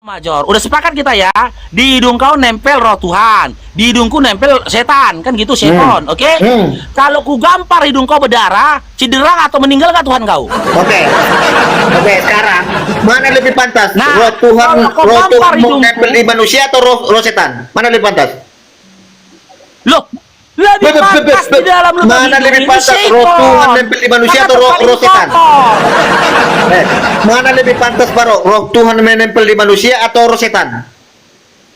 Major, udah sepakat kita ya. Di hidung kau nempel roh Tuhan, di hidungku nempel setan, kan gitu seton, oke? Kalau ku gampar hidung kau berdarah, cedera atau meninggal nggak Tuhan kau? Oke, sekarang mana lebih pantas? Nah, roh Tuhan hidungku nempel di manusia atau roh setan? Mana lebih pantas? Loh, lebih pantas di dalam lubang mana hidung lebih ini pantas? seton. Roh Tuhan nempel di manusia atau roh setan? Mana lebih pantas, Bro? Roh Tuhan menempel di manusia atau roh setan?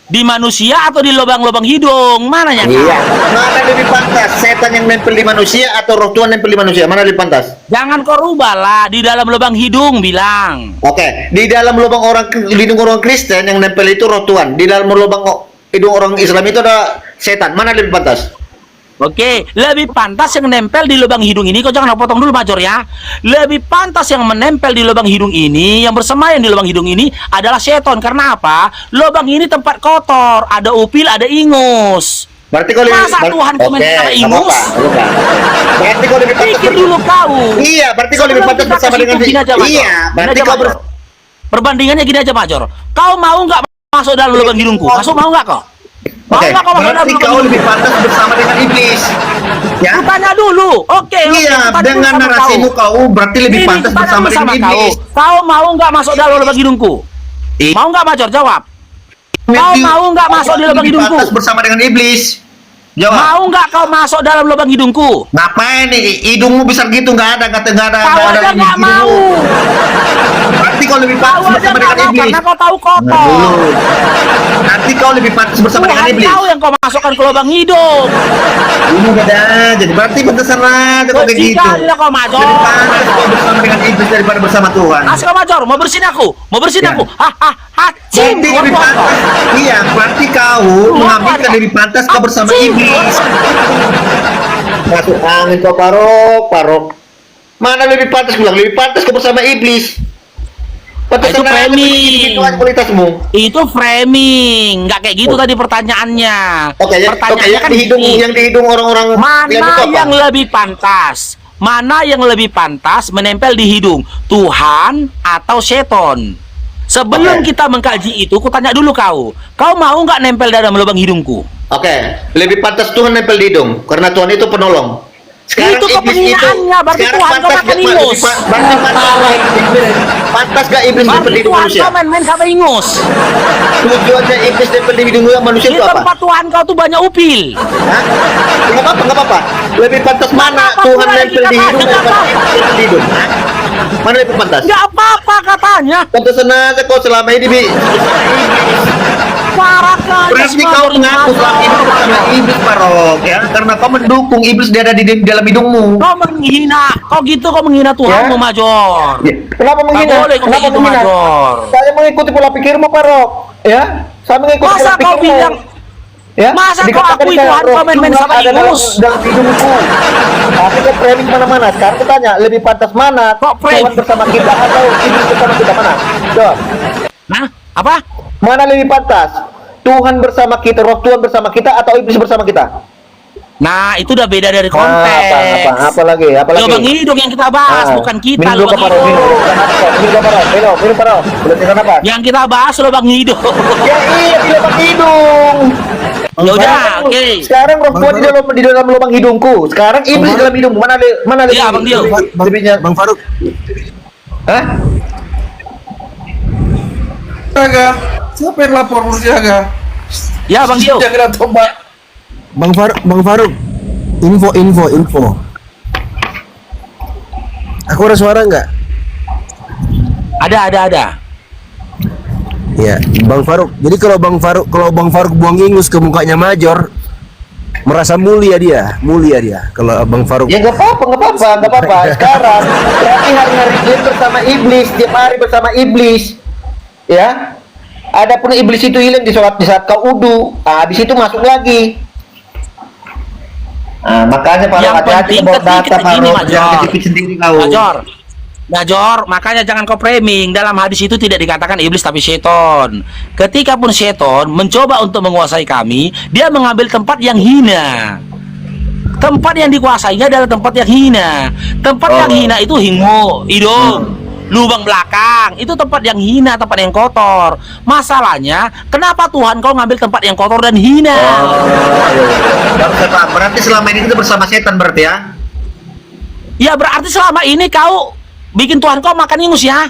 Di manusia atau di lubang-lubang hidung? Mananya kau? Iya. Mana lebih pantas? Setan yang nempel di manusia atau roh Tuhan nempel di manusia? Mana lebih pantas? Jangan kau rubah lah, di dalam lubang hidung bilang. Oke, di dalam lubang hidung orang Kristen yang nempel itu roh Tuhan. Di dalam lubang hidung orang Islam itu ada setan. Mana lebih pantas? Oke, lebih pantas yang nempel di lubang hidung ini. Kau jangan potong dulu, Major ya. Lebih pantas yang menempel di lubang hidung ini, yang bersemayam di lubang hidung ini adalah seton. Karena apa? Lubang ini tempat kotor, ada upil, ada ingus. Berarti kau lebih Masa Tuhan komen sama ingus? Berarti kau lebih pantas. Pikir dulu kau. Iya, berarti kau lebih pantas bersama dengan iya, berarti kau perbandingannya gini aja, Major. Kau mau nggak masuk dalam lubang hidungku? Masuk mau nggak kau? Oke, berarti kau lebih pantas bersama dengan iblis. Ya. Tanya dulu. Oke. Iya, dengan narasimu kau berarti lebih pantas bersama dengan iblis. Kau mau nggak masuk dalam lubang hidungku? Mau nggak, Major? Jawab. Kau mau nggak masuk di lubang hidungku? Pantas bersama dengan iblis. Jawab. Mau nggak kau masuk dalam lubang hidungku? Ngapain nih? Hidungmu besar gitu, nggak ada. Kau aja nggak mau. Berarti kau lebih pantas bersama dengan iblis. Karena kau tahu kotor. Nanti kau lebih pantas bersama dengan iblis. Kau yang kau masukkan ke lubang hidung. Ini beda. Jadi berarti pantasanlah kau kayak gitu. Kau Major. Lebih pantas kau bersama dengan iblis daripada bersama Tuhan. Kau Major, mau bersihin aku, aku. Hacim. Berarti lebih pantas. Iya, berarti kau mengambilkan lebih pantas kau bersama iblis. Masuk angin kau, Parok. Mana lebih pantas bilang? Lebih pantas kau bersama iblis. Itu framing. Kualitasmu. Itu framing. Nggak kayak gitu tadi pertanyaannya. Pertanyaannya kan yang di hidung orang-orang mana yang lebih pantas? Mana yang lebih pantas menempel di hidung? Tuhan atau seton? Sebelum kita mengkaji itu, ku tanya dulu kau. Kau mau nggak nempel dalam lubang hidungku? Lebih pantas Tuhan nempel di hidung karena Tuhan itu penolong. Sekarang itu kepenginannya, berarti Tuhan kau makan ingus. Pantas gak iblis nempel di hidung manusia? Tuhan kau main sama ingus. Tujuannya iblis nempel di hidung manusia itu apa? Di tempat Tuhan kau tuh banyak upil. Nggak apa-apa. Lebih pantas mana Tuhan nempel di hidung daripada iblis di hidung? Mana lebih pantas? Nggak apa-apa katanya. Pantasan aja kau selama ini berarti kau mengaku selama ini bersama iblis, Parok, ya? Karena kau mendukung iblis dia ada di dalam hidungmu. Kau menghina, kau menghina Tuhan, Major. Kenapa menghina? Kenapa menghina? Saya mengikuti pola pikirmu, Parok. Ya, saya mengikuti pola pikirmu. Kau bilang? Ya, masa kau akui Tuhan kau main-main sama ingus? Dalam hidungku. Tapi kau framing mana-mana. Sekarang aku tanya, lebih pantas mana? Tuhan bersama kita atau iblis bersama kita, mana? Jawab. Nah, apa? Mana lebih pantas? Tuhan bersama kita, roh Tuhan bersama kita atau iblis bersama kita? Nah, itu udah beda dari konteks. Apa lagi? Lubang hidung yang kita bahas, bukan kita lubang hidung. Yang kita bahas lubang hidung. Ya iya, lubang hidung. Ya udah, oke. Sekarang roh Tuhan di dalam lubang hidungku. Sekarang iblis dalam hidungmu. Mana lebih? Iya, Bang Dio. Bang Faruk. Hah? Aga, siapa yang lapor polisi Aga? Ya, Bang Dio. Jangan tombak. Bang Faruk. Info. Aku ada suara nggak? Ada. Ya, Bang Faruk. Jadi kalau Bang Faruk buang ingus ke mukanya Major, merasa mulia dia. Kalau Bang Faruk. Ya nggak apa-apa. Sekarang berarti hari-hari dia bersama iblis, tiap hari bersama iblis. Ya, adapun iblis itu hilang di saat kau udu, habis itu masuk lagi. Makanya para hati-hati bawa data sendiri kau. Major, makanya jangan kau framing. Dalam hadis itu tidak dikatakan iblis tapi seton. Ketika pun seton mencoba untuk menguasai kami, dia mengambil tempat yang hina. Tempat yang dikuasainya adalah tempat yang hina. Tempat yang hina itu hidung. lubang belakang itu tempat yang hina, tempat yang kotor. Masalahnya, kenapa Tuhan kau ngambil tempat yang kotor dan hina? Baru saya paham. Berarti selama ini kita bersama setan berarti ya? Ya berarti selama ini kau bikin Tuhan kau makan ingus ya?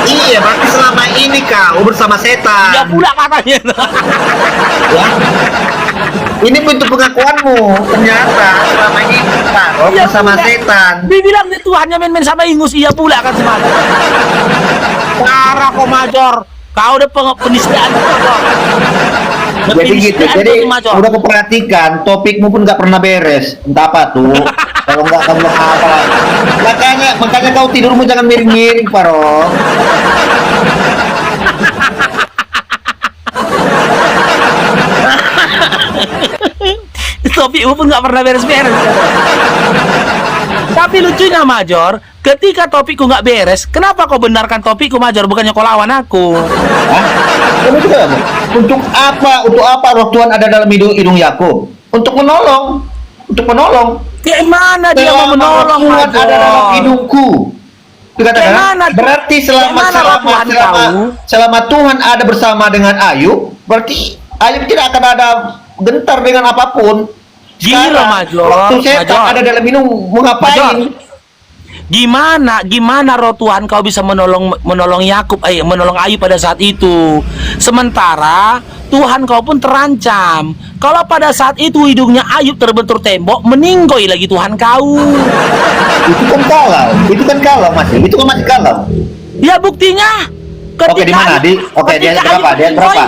Iya, berarti selama ini kau bersama setan. Ya pula katanya. Ya. Ini bentuk pengakuanmu. Ternyata selama ini kau Iya bersama pula. setan. Dibilang nih Tuhannya main-main sama ingus, iya pula kan semangat. Parah kok Major. Kau udah penistaan Major. Jadi gitu. Jadi Major. udah aku perhatikan topikmu pun nggak pernah beres. Entah apa tuh. Kalau nggak kamu apa. Makanya kau tidurmu jangan miring-miring, Paro. Topikmu pun nggak pernah beres-beres. Tapi lucunya Major, ketika topikku nggak beres, kenapa kau benarkan topikku Major, bukannya kau lawan aku? Hah? Kamu juga kamu? Untuk apa? Untuk apa roh Tuhan ada dalam hidung Yakub? Untuk menolong. Untuk menolong. Kayak mana dia mau menolong Tuhan ada dalam Major? hidungku. Dikatakan, Kayak mana tuh? berarti Kayak mana roh Tuhan kau? selama Tuhan ada bersama dengan Ayub, berarti Ayub tidak akan ada gentar dengan apapun. Gila Major. Waktu setan Major. ada dalam hidung, mau ngapain? Major. Gimana roh Tuhan kau bisa menolong Yakub, menolong Ayub pada saat itu? Sementara Tuhan kau pun terancam. Kalau pada saat itu hidungnya Ayub terbentur tembok, meninggoy lagi Tuhan kau. Itu kan kalau masih, itu kan masih kalau. Ya buktinya. Oke, di mana? Dia berapa? Dia berapa?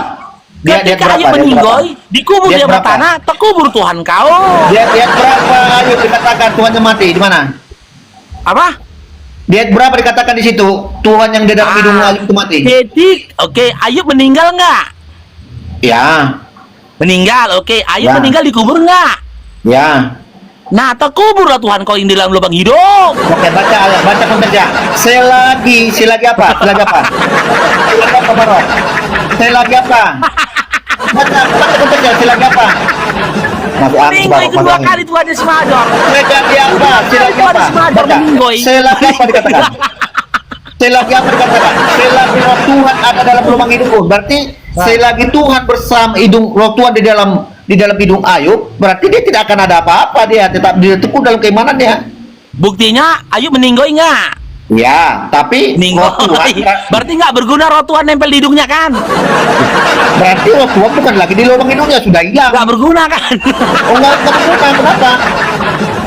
Ketika Ayub meninggoy, dikubur Dia dia berapa? bertanah, terkubur Tuhan kau. Dia berapa Ayub dikatakan Tuhannya mati? Di mana? Apa? Dia berapa dikatakan di situ Tuhan yang di dalam hidung Ayub itu mati? Jadi, oke, Ayub meninggal nggak? Ya, Meninggal, oke. Ayub Ya. meninggal dikubur nggak? ya. Nah, terkubur lah Tuhan kau yang di dalam lubang hidung. Oke, baca saja. Selagi apa? Selagi apa, Bro? Selagi apa? Baca saja. Selagi apa? Masuk angin, Meninggoy Bro, kedua masuk angin. kali Tuhan Yesus Major. Selagi apa? Selagi Tuhan apa? Yesus Major Baca. meninggoy. Selagi apa dikatakan? Selagi apa dikatakan? Selagi roh Tuhan ada dalam lubang hidungku. Berarti selagi Tuhan bersama hidung roh Tuhan di dalam hidung Ayub, berarti dia tidak akan ada apa-apa, dia tetap teguh dalam keimanan dia. Buktinya Ayub meninggoy nggak? Ya, tapi roh Tuhan Meninggoy. Berarti nggak berguna roh Tuhan nempel di hidungnya kan? berarti roh Tuhan bukan lagi di lubang hidungnya, sudah hilang. Nggak berguna kan? Oh, nggak berguna, kenapa?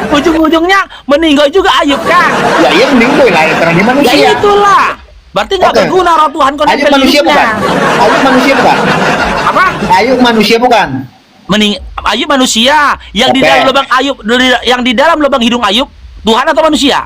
Ujung-ujungnya meninggoy juga Ayub kan? Ya, iya meninggoy lah, karena dia manusia. Ya itulah. Berarti nggak Oke. berguna roh Tuhan kau Ayub nempel di manusia hidungnya. bukan? Ayub manusia bukan? Apa? Ayub manusia bukan? Ayub manusia yang di Oke. dalam lubang Ayub, yang di dalam lubang hidung Ayub Tuhan atau manusia?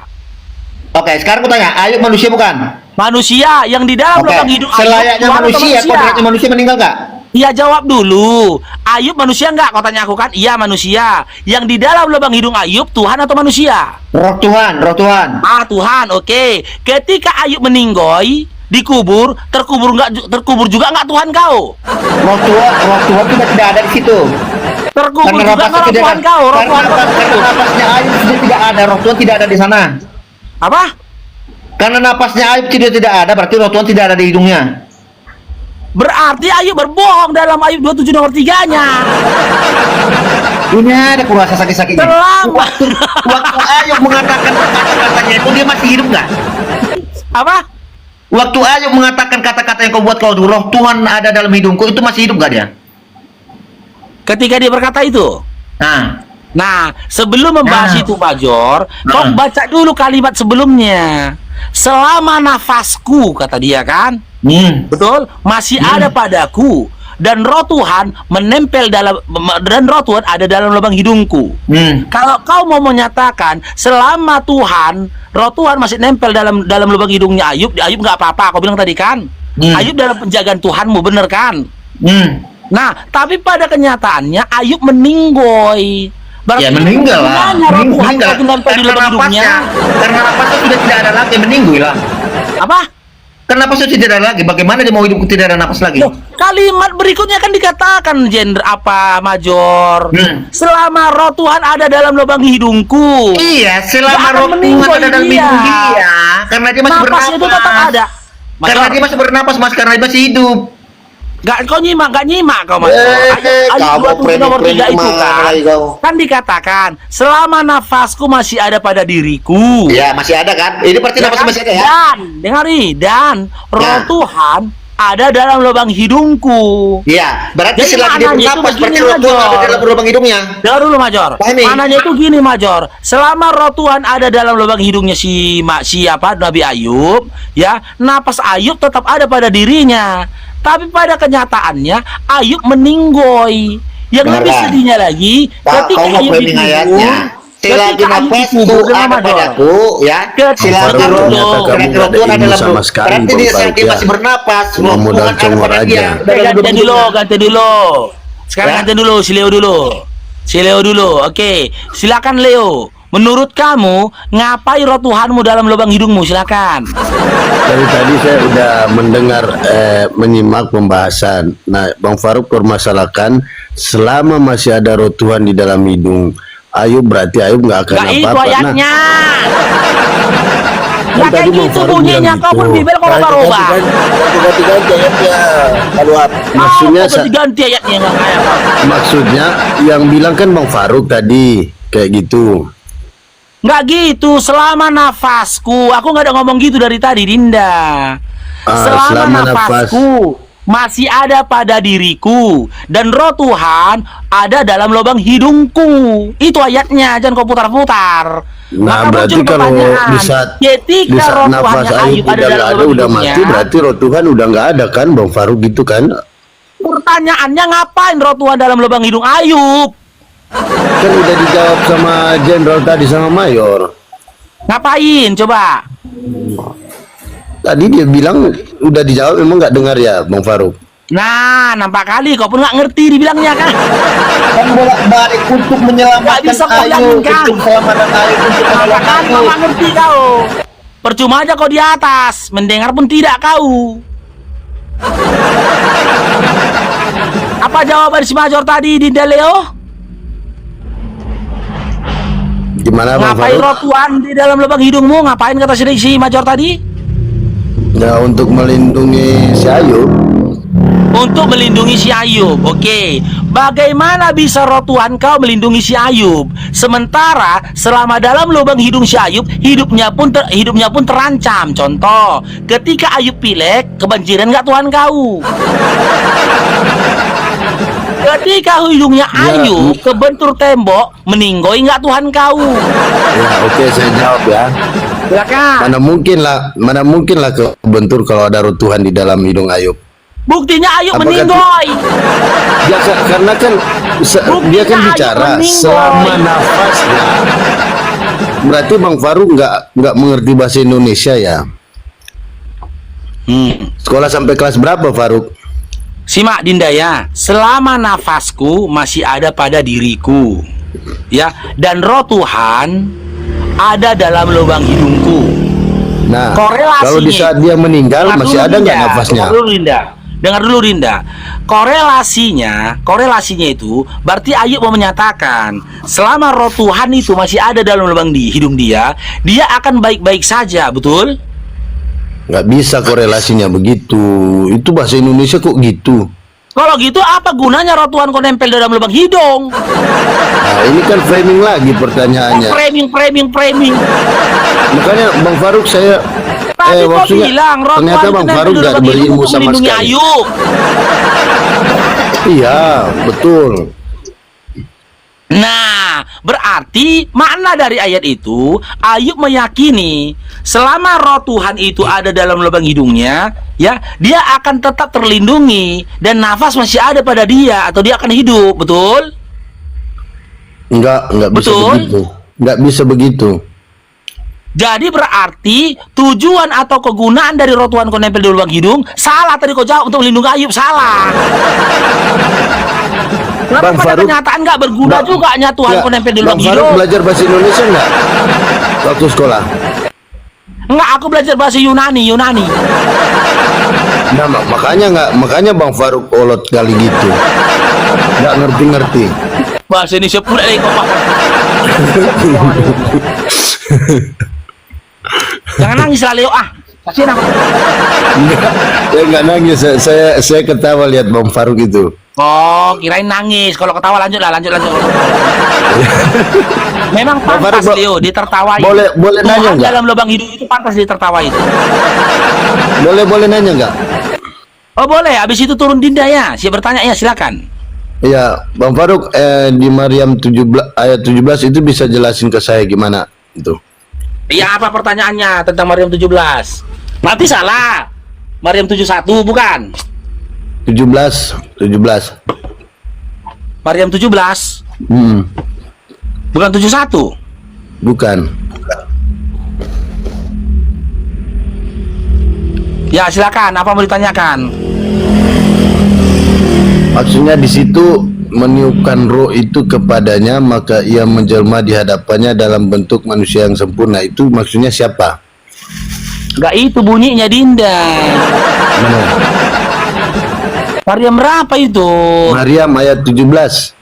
Oke, sekarang aku tanya, Ayub manusia bukan? Manusia yang di dalam Oke, lubang hidung Ayub selayaknya Tuhan atau manusia, kodratnya manusia meninggal nggak? Iya, jawab dulu. Ayub manusia nggak? Kau tanya aku kan? Iya manusia. Yang di dalam lubang hidung Ayub Tuhan atau manusia? Roh Tuhan, roh Tuhan. Ah, Tuhan. Oke. Ketika Ayub meninggoy, dikubur, terkubur juga nggak Tuhan kau? Roh Tuhan tidak ada di situ. Terkubur juga nggak roh tidak Tuhan ada. kau? Roh Karena Tuhan kau terkubur. napasnya Ayub sudah tidak ada, roh Tuhan tidak ada di sana. Apa? Karena napasnya Ayub tidak ada, berarti roh Tuhan tidak ada di hidungnya. Berarti Ayub berbohong dalam Ayub 27 nomor 3-nya. Ini ada kurasa sakit-sakitnya. Terlambat. Waktu Ayub mengatakan kata-katanya itu dia masih hidup nggak? Apa? Waktu Ayub mengatakan kata-kata yang kau buat kau dulu, roh Tuhan ada dalam hidungku, itu masih hidup nggak dia? Ketika dia berkata itu. Nah, sebelum membahas Nah. itu Major, kau baca dulu kalimat sebelumnya. Selama nafasku, kata dia kan? Betul? Masih ada padaku dan roh Tuhan menempel dan roh Tuhan ada dalam lubang hidungku. Kalau kau mau menyatakan selama roh Tuhan masih nempel dalam lubang hidungnya Ayub nggak apa-apa, kau bilang tadi kan? Ayub dalam penjagaan Tuhanmu, bener kan? Nah, tapi pada kenyataannya Ayub meninggoy. Berarti Ya meninggal lah. roh Tuhan kau nempel di lubang hidungnya. Karena napasnya sudah tidak ada lagi, meninggoy lah. Apa? Kenapa saya tidak ada lagi? Bagaimana dia mau hidup tidak ada napas lagi? Loh, kalimat berikutnya kan dikatakan Major. Selama roh Tuhan ada dalam lubang hidungku. Iya, Nggak selama akan roh Tuhan meninggal ada dalam dia. hidung dia, karena dia masih Napas bernapas. itu tetap ada. Karena Major, dia masih bernapas, Mas, karena dia masih hidup. Kau nyimak kau Major. Ayat 27 nomor 3 itu kan dikatakan selama nafasku masih ada pada diriku. Iya, masih ada kan? Ini berarti Ya napas kan? masih ada ya? Dan dengar nih, dan roh Ya. Tuhan ada dalam lubang hidungku. Iya, berarti Jadi selagi dia maknanya itu bernapas, berarti begini, roh Tuhan Major. ada dalam lubang hidungnya. Dengar dulu Major. Pahami? Maknanya itu gini Major. Selama roh Tuhan ada dalam lubang hidungnya siapa Nabi Ayub, ya, napas Ayub tetap ada pada dirinya. Tapi pada kenyataannya Ayub meninggoy. Yang Benar, lebih Pak. sedihnya lagi, Pak, ketika kau mau Ayub framing ayatnya. Selagi ketika Ayub nafasku dikubur dengan ada Major. padaku, ya. Ketika Selagi Baru roh ternyata kamu Tuhan nggak ada ada ilmu dalam sama sekali, berarti Bang dia Farouk, saat dia ya. masih bernapas, Cuma roh modal Tuhan ada congor pada aja. dia. Ganti dulu, ganti dulu. Sekarang Ya. ganti dulu, si Leo dulu. Si Leo dulu. Oke, silakan Leo. Menurut kamu, ngapain roh Tuhanmu dalam lubang hidungmu? Silakan. Dari tadi saya udah mendengar menyimak pembahasan. Nah, Bang Farouk permasalahkan selama masih ada roh Tuhan di dalam hidung Ayub, berarti Ayub nggak akan Gak itu apa-apa. ayatnya. Ya Kan kayak tadi Bang gitu Farouk bunyinya. bilang Kau pun gitu. bibel kau rubah-rubah. Ganti-ganti ayatnya. Kalau maksudnya Kau ganti ayatnya nggak kayak apa. maksudnya yang bilang kan Bang Farouk tadi kayak gitu. Nggak gitu. Selama nafasku, aku nggak ada ngomong gitu dari tadi, Dinda. Selama nafasku masih ada pada diriku dan roh Tuhan ada dalam lubang hidungku. Itu ayatnya, jangan kau putar-putar. Nah, Maka berarti muncul kalau pertanyaan, di saat ketika roh nafas Tuhannya Ayub Ayub ada udah dalam nggak ada, lubang udah hidungnya, mati, berarti roh Tuhan udah nggak ada kan, Bang Farouk gitu kan? pertanyaannya ngapain roh Tuhan dalam lubang hidung Ayub? Kan udah dijawab sama Jenderal tadi, sama Mayor. Ngapain coba? Tadi dia bilang udah dijawab, emang nggak dengar ya Bang Farouk? Nah, nampak kali kau pun nggak ngerti dibilangnya kan? Kan bolak-balik untuk Nggak menyelamatkan bisa kau Ayub, yakinkan. untuk keselamatan Ayub, untuk Nampak menolong kan kau Ayub. nggak ngerti kau. Percuma aja kau di atas, mendengar pun tidak kau. Apa jawaban si Major tadi, Dinda Leo? Gimana Bang Ngapain Farouk? roh Tuhan di dalam lubang hidungmu? Ngapain kata si Major tadi? Ya, untuk melindungi si Ayub. Untuk melindungi si Ayub. Oke. Bagaimana bisa roh Tuhan kau melindungi si Ayub? Sementara selama dalam lubang hidung si Ayub, hidupnya pun terancam. Contoh, ketika Ayub pilek, kebanjiran nggak Tuhan kau? Ketika hidungnya Ayub kebentur tembok, meninggoy nggak Tuhan kau? Ya, oke, saya jawab ya. Silakan. Mana mungkin lah kebentur kalau ada roh Tuhan di dalam hidung Ayub. Buktinya Ayub Apakah meninggoy. Ya, karena kan dia kan Ayub bicara meninggoy. selama nafasnya. Berarti Bang Farouk nggak mengerti bahasa Indonesia ya? Sekolah sampai kelas berapa Farouk? Simak Dinda ya, selama nafasku masih ada pada diriku, ya, dan roh Tuhan ada dalam lubang hidungku. Nah, Korelasinya kalau di saat dia meninggal Dengar masih dulu, ada nggak Dinda. nafasnya? Dengar dulu Dinda. Korelasinya itu berarti Ayub mau menyatakan selama roh Tuhan itu masih ada dalam lubang di hidung dia akan baik-baik saja, betul? Nggak bisa korelasinya begitu. Itu bahasa Indonesia kok gitu. Kalau gitu apa gunanya roh Tuhan kau nempel dalam lubang hidung? Nah, ini kan framing lagi pertanyaannya. Framing. Makanya Bang Farouk saya Tadi kau maksudnya bilang roh ternyata Tuhan Bang nempel Farouk di nggak lubang hidung berilmu untuk sama melindungi sekali. Ayub. Iya, betul. Nah, berarti makna dari ayat itu Ayub meyakini selama roh Tuhan itu ada dalam lubang hidungnya, ya, dia akan tetap terlindungi dan nafas masih ada pada dia atau dia akan hidup, betul? Nggak bisa Betul. begitu. Nggak bisa begitu. Jadi berarti tujuan atau kegunaan dari roh Tuhan kau nempel di lubang hidung salah tadi kau jawab untuk melindungi Ayub, salah. Kenapa Bang pada Farouk, kenyataan nggak berguna juga nya Tuhan nggak, kau nempel di Bang lubang Farouk hidung? belajar bahasa Indonesia nggak waktu sekolah? Enggak, aku belajar bahasa Yunani. Nah, makanya Bang Faruk olot kali gitu. Nggak ngerti-ngerti. Bahasa Indonesia pula kok. Jangan nangis lah Leo kasihan aku. Ya nggak nangis, saya ketawa lihat Bang Faruk itu. Oh, kirain nangis. Kalau ketawa lanjut. Memang pantas Faruk, Leo ditertawai. boleh nanya Tuhan nggak? dalam lubang hidung itu pantas ditertawai. Boleh nanya nggak? Oh boleh, habis itu turun Dinda ya. Siap bertanya ya, silakan. Ya, Bang Faruk, di Maryam 17 ayat 17 itu bisa jelasin ke saya gimana itu? Iya, apa pertanyaannya tentang Maryam 17? Nanti salah. Maryam 71 bukan? 17. Maryam 17 bukan 71. Bukan. Ya, silakan. Apa mau ditanyakan? Maksudnya di situ meniupkan roh itu kepadanya, maka ia menjelma di hadapannya dalam bentuk manusia yang sempurna. Itu maksudnya siapa? Enggak itu bunyinya Dinda. Mana? Maryam berapa itu? Maryam ayat 17.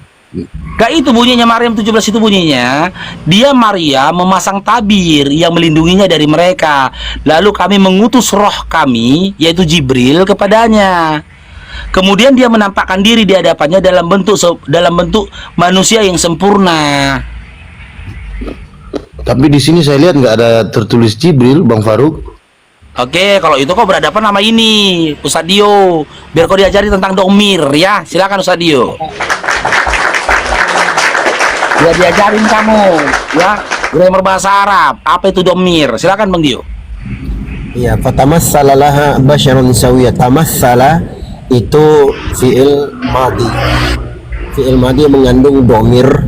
Gak itu bunyinya Maryam 17 itu bunyinya. Dia Maryam memasang tabir yang melindunginya dari mereka. Lalu kami mengutus roh kami, yaitu Jibril kepadanya. Kemudian dia menampakkan diri di hadapannya dalam bentuk manusia yang sempurna. Tapi di sini saya lihat nggak ada tertulis Jibril, Bang Faruk. Oke, kalau itu kok berhadapan sama ini, Ustaz Dio. Biar kau diajari tentang domir ya. Silakan Ustaz Dio. Biar diajarin kamu ya grammar bahasa Arab. Apa itu domir? Silakan Bang Dio. Ya, fatamassala laha basyarun sawiyya. Tamassala itu fi'il madhi. Fi'il madhi mengandung domir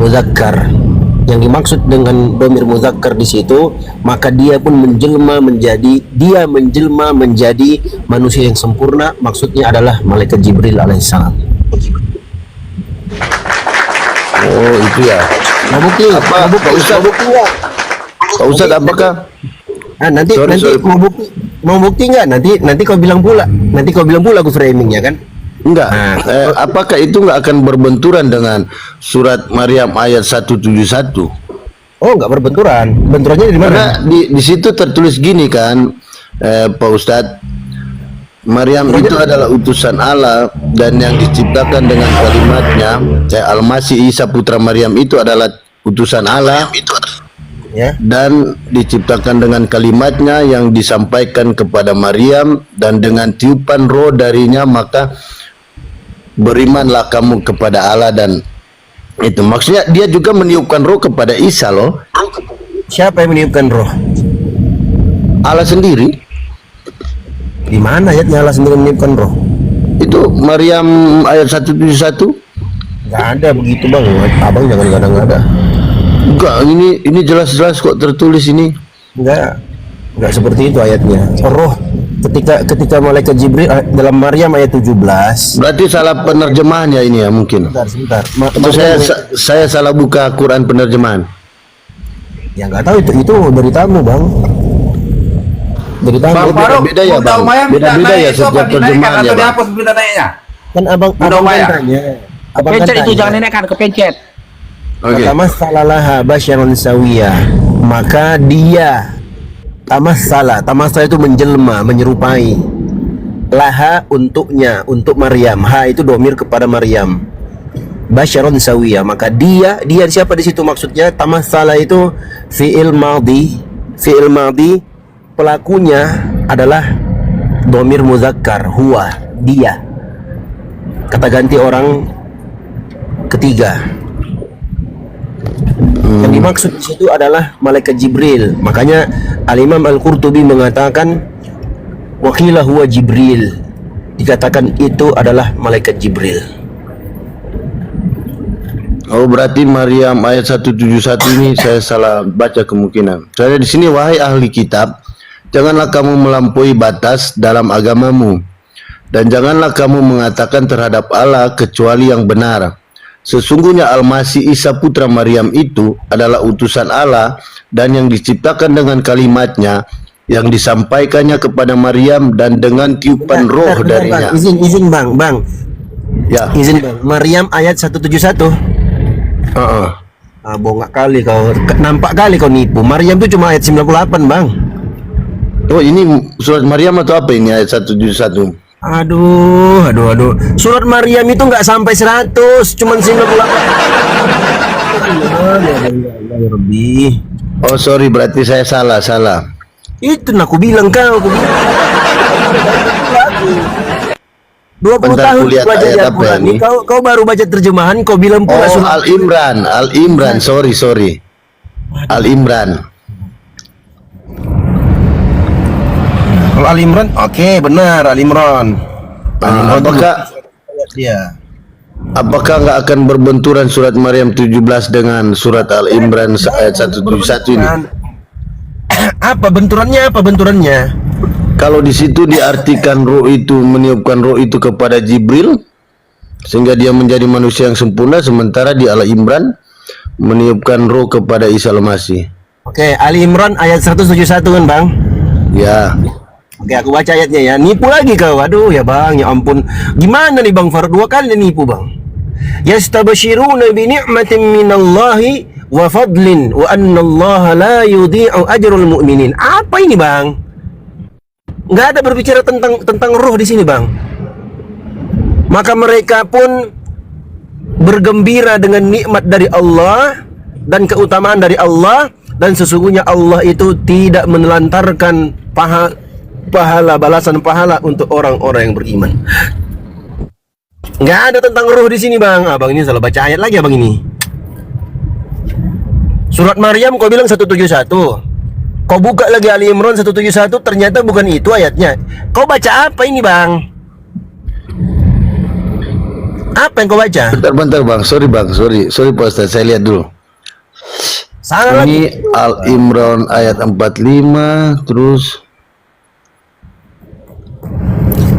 muzakkar. Yang dimaksud dengan domir muzakkar di situ, maka dia pun menjelma menjadi manusia yang sempurna. Maksudnya adalah malaikat Jibril alaihissalam. Oh, itu ya. Mau bukti? Apa, Pak Ustaz? Pak Ustaz, apakah? Nanti Sorry. mau bukti nggak? Nanti kau bilang pula. Nanti kau bilang pula aku framingnya kan? Enggak. Apakah itu nggak akan berbenturan dengan surat Maryam ayat 171? Oh, nggak berbenturan. Benturannya di mana? Karena di situ tertulis gini kan, Pak Ustadz, Maryam itu adalah utusan Allah dan yang diciptakan dengan kalimatnya. Al-Masih Isa putra Maryam itu adalah utusan Allah Ya. dan diciptakan dengan kalimatnya yang disampaikan kepada Maryam, dan dengan tiupan roh darinya maka berimanlah kamu kepada Allah. Dan itu maksudnya dia juga meniupkan roh kepada Isa loh. Siapa yang meniupkan roh? Allah sendiri. Di mana ayatnya Allah sendiri meniupkan roh? Itu Maryam ayat 171. Nggak ada begitu bang. Abang jangan kadang-kadang. Enggak, ini jelas-jelas kok tertulis ini. Nggak seperti itu ayatnya. Roh ketika malaikat Jibril dalam Maryam ayat 17. Berarti salah penerjemahannya ini ya mungkin. Sebentar. Atau saya salah buka Quran penerjemahan. Ya nggak tahu itu dari tamu bang. Dari tamu. Bang Faruk, beda ya, Bang. Beda-beda ya setiap terjemahan ya, atau Bang. dihapus berita naiknya? Kan abang kan Maya. tanya. Abang kan Kepencet itu tanya. jangan nenekan, kepencet. Oke. Tamassalaha basyarun sawiyah. Maka dia tamassala itu menjelma, menyerupai. Laha untuknya, untuk Maryam. Ha itu domir kepada Maryam. Basyarun sawiyah. Maka dia siapa di situ maksudnya? Tamassala itu fi'il madhi. Fi'il madhi pelakunya adalah domir muzakkar, huwa, dia. Kata ganti orang ketiga. Yang dimaksud di situ adalah malaikat Jibril. Makanya Al-Imam Al-Qurtubi mengatakan wakila huwa Jibril. Dikatakan itu adalah malaikat Jibril. Oh, berarti Maryam ayat 171 ini saya salah baca kemungkinan. Soalnya di sini, wahai ahli kitab, janganlah kamu melampaui batas dalam agamamu, dan janganlah kamu mengatakan terhadap Allah kecuali yang benar, Sesungguhnya Al-Masih Isa putra Maryam itu adalah utusan Allah dan yang diciptakan dengan kalimatnya yang disampaikannya kepada Maryam dan dengan tiupan roh Bang. darinya. Izin bang. Ya. Izin bang. Maryam ayat 171. Bongak kali kau, nampak kali kau nipu. Maryam itu cuma ayat 98 bang. Oh, ini surat Maryam atau apa ini ayat 171? Aduh. Surat Maryam itu nggak sampai 100, cuman 98. Lebih. Oh, sorry, berarti saya salah. Itu aku bilang kau. 20 Bentar, tahun kulihat belajar ayat apa Al-Quran ini? nih. Kau baru baca terjemahan, kau bilang pula Oh, surat Al-Imran, sorry. Al-Imran. Kalau Al-Imran, oke, benar Al-Imran. Apakah nggak akan berbenturan surat Maryam 17 dengan surat Al-Imran ayat 171 ini? Apa benturannya? Kalau di situ diartikan roh itu meniupkan roh itu kepada Jibril sehingga dia menjadi manusia yang sempurna, sementara di Al-Imran meniupkan roh kepada Isa Al-Masih. Oke, Ali Imran ayat 171 kan bang? Ya. Oke, aku baca ayatnya ya. Nipu lagi kau. Aduh ya bang, ya ampun. Gimana nih bang Far? 2 kali nipu bang. Yastabshiruna bi ni'matin minallahi wa fadlin wa annallaha la yudhi'u ajrul mu'minin. Apa ini bang? Nggak ada berbicara tentang ruh di sini bang. Maka mereka pun bergembira dengan nikmat dari Allah dan keutamaan dari Allah, dan sesungguhnya Allah itu tidak menelantarkan balasan pahala untuk orang-orang yang beriman. Nggak ada tentang ruh di sini bang. Abang ini salah baca ayat lagi abang ini. Surat Maryam kau bilang 171. Kau buka lagi Ali Imran 171, ternyata bukan itu ayatnya. Kau baca apa ini bang? Apa yang kau baca? Bentar bang, sorry Pak Ustaz, saya lihat dulu. Salah lagi. Ini Al-Imran ayat 45, terus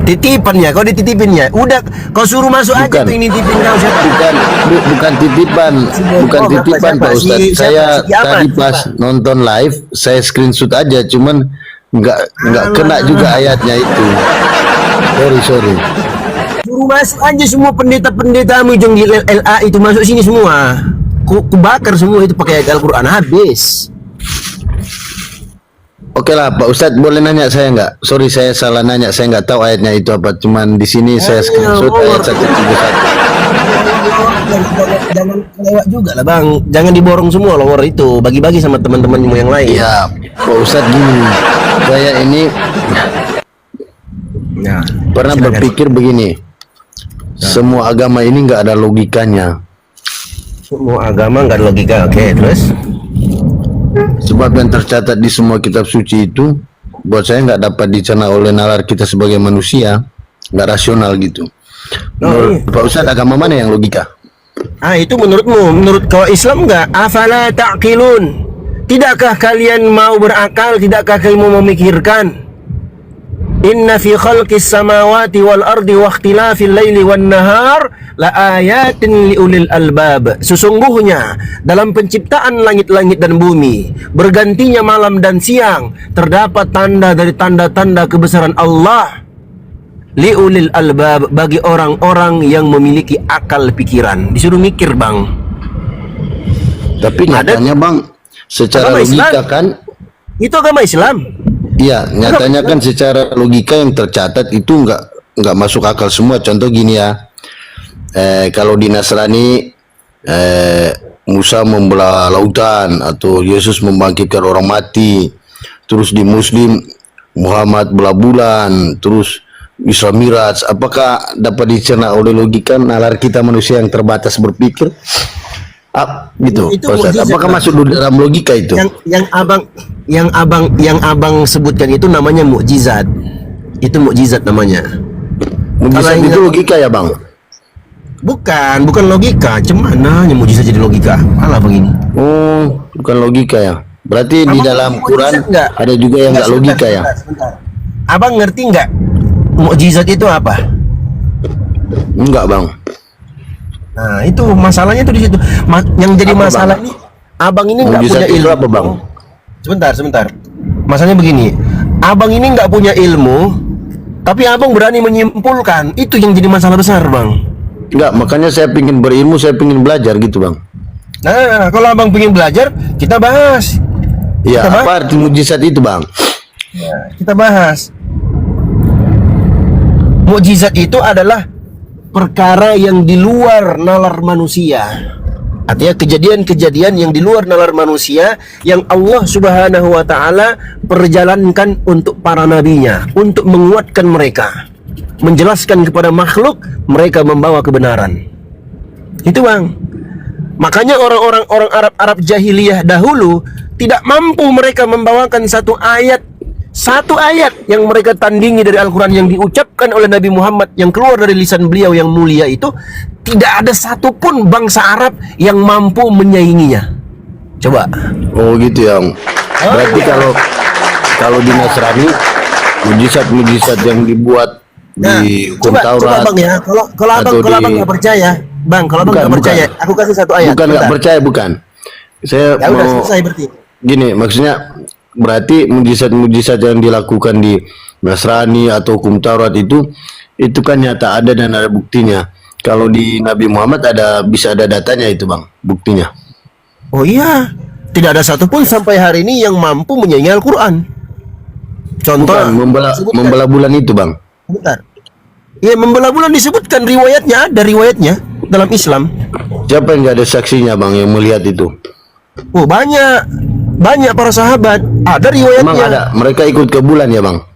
Titipan ya, kau dititipin ya. Udah, kau suruh masuk aja tuh ini titipin kau siapa? bukan titipan Pak Ustaz. Saya tadi pas nonton live, saya screenshot aja, cuman nggak kena juga ayatnya itu. Sorry. Suruh masuk aja semua pendeta-pendetamu yang di LA itu masuk sini semua. Ku bakar semua itu pakai ayat Al-Quran habis. Oke lah Pak Ustadz, boleh nanya saya nggak? Sorry, saya salah nanya, saya nggak tahu ayatnya itu apa. Cuman di sini saya screenshot ayat 171. Jangan lewat juga lah bang. Jangan diborong semua lowor itu. Bagi-bagi sama teman-temanmu yang lain. Iya, Pak Ustadz gini. Saya ini pernah berpikir begini. Semua agama ini nggak ada logikanya. Semua agama nggak ada logika. Oke, terus? Sebab yang tercatat di semua kitab suci itu buat saya nggak dapat dicerna oleh nalar kita sebagai manusia, nggak rasional gitu. Menurut Pak Ustadz, agama mana yang logika? Itu menurutmu. Menurut kau Islam nggak? Afala ta'qilun. Tidakkah kalian mau berakal? Tidakkah kalian mau memikirkan? Inna fi khalqis samawati wal ardi wa ikhtilafil laili wan nahar la ayatin liulil albab. Sesungguhnya dalam penciptaan langit-langit dan bumi, bergantinya malam dan siang, terdapat tanda dari tanda-tanda kebesaran Allah liulil albab, bagi orang-orang yang memiliki akal pikiran. Disuruh mikir bang. Tapi nyatanya bang, secara Agama logika Islam. kan, Itu agama Islam. iya, nyatanya kan secara logika yang tercatat itu nggak masuk akal semua. Contoh gini ya, kalau di Nasrani Musa membelah lautan atau Yesus membangkitkan orang mati, terus di Muslim Muhammad belah bulan, terus Isra Miraj. Apakah dapat dicerna oleh logika nalar kita manusia yang terbatas berpikir? Gitu, Itu Pak Ustadz. mukjizat, Apakah Bang. masuk dalam logika itu? Yang abang sebutkan itu namanya mukjizat. Itu mukjizat namanya. Mukjizat Kalau itu yang- logika ya bang? Bukan logika. Cuman mukjizat jadi logika. Alah begini. Oh, bukan logika ya. Berarti di Abang dalam ngerti Quran mukjizat nggak? ada juga yang nggak Sebentar, logika ya. sebentar. Abang ngerti nggak mukjizat itu apa? Enggak bang. Nah, itu masalahnya tuh di situ. Yang jadi Apa, masalah Bang? ini, abang ini nggak Mujizat punya itu ilmu. apa, Bang? Sebentar. Masalahnya begini, abang ini nggak punya ilmu, tapi abang berani menyimpulkan. Itu yang jadi masalah besar, bang. Enggak, makanya saya pingin berilmu, saya pingin belajar gitu, Bang. Nah, kalau abang ingin belajar, kita bahas. Ya, Kita apa arti mujizat itu, Bang? Kita bahas. Mukjizat itu adalah perkara yang di luar nalar manusia. Artinya kejadian-kejadian yang di luar nalar manusia yang Allah Subhanahu wa taala perjalankan untuk para nabinya, untuk menguatkan mereka, menjelaskan kepada makhluk mereka membawa kebenaran. Itu, Bang. Makanya orang Arab jahiliyah dahulu tidak mampu mereka membawakan satu ayat yang mereka tandingi dari Al-Quran yang diucapkan oleh Nabi Muhammad yang keluar dari lisan beliau yang mulia itu. Tidak ada satupun bangsa Arab yang mampu menyainginya. Coba. Oh gitu ya. Berarti kalau di Nasrani mujizat yang dibuat di hukum coba Taurat. bang ya. Kalau abang nggak percaya, bang. Kalau abang nggak percaya, aku kasih satu ayat. Bukan nggak percaya, bukan. Saya Ya udah mau selesai berarti. gini, maksudnya berarti mujizat yang dilakukan di Nasrani atau hukum Taurat itu kan nyata ada dan ada buktinya. Kalau di Nabi Muhammad bisa ada datanya itu, Bang, buktinya. Oh iya, tidak ada satupun sampai hari ini yang mampu menyaingi Al-Quran. Contoh, Bukan membelah bulan itu, Bang. bentar. Ya, membelah bulan disebutkan riwayatnya, ada riwayatnya dalam Islam. Siapa yang nggak ada saksinya, Bang, yang melihat itu? Oh, banyak para sahabat, ada riwayatnya. Emang ada, mereka ikut ke bulan ya, Bang?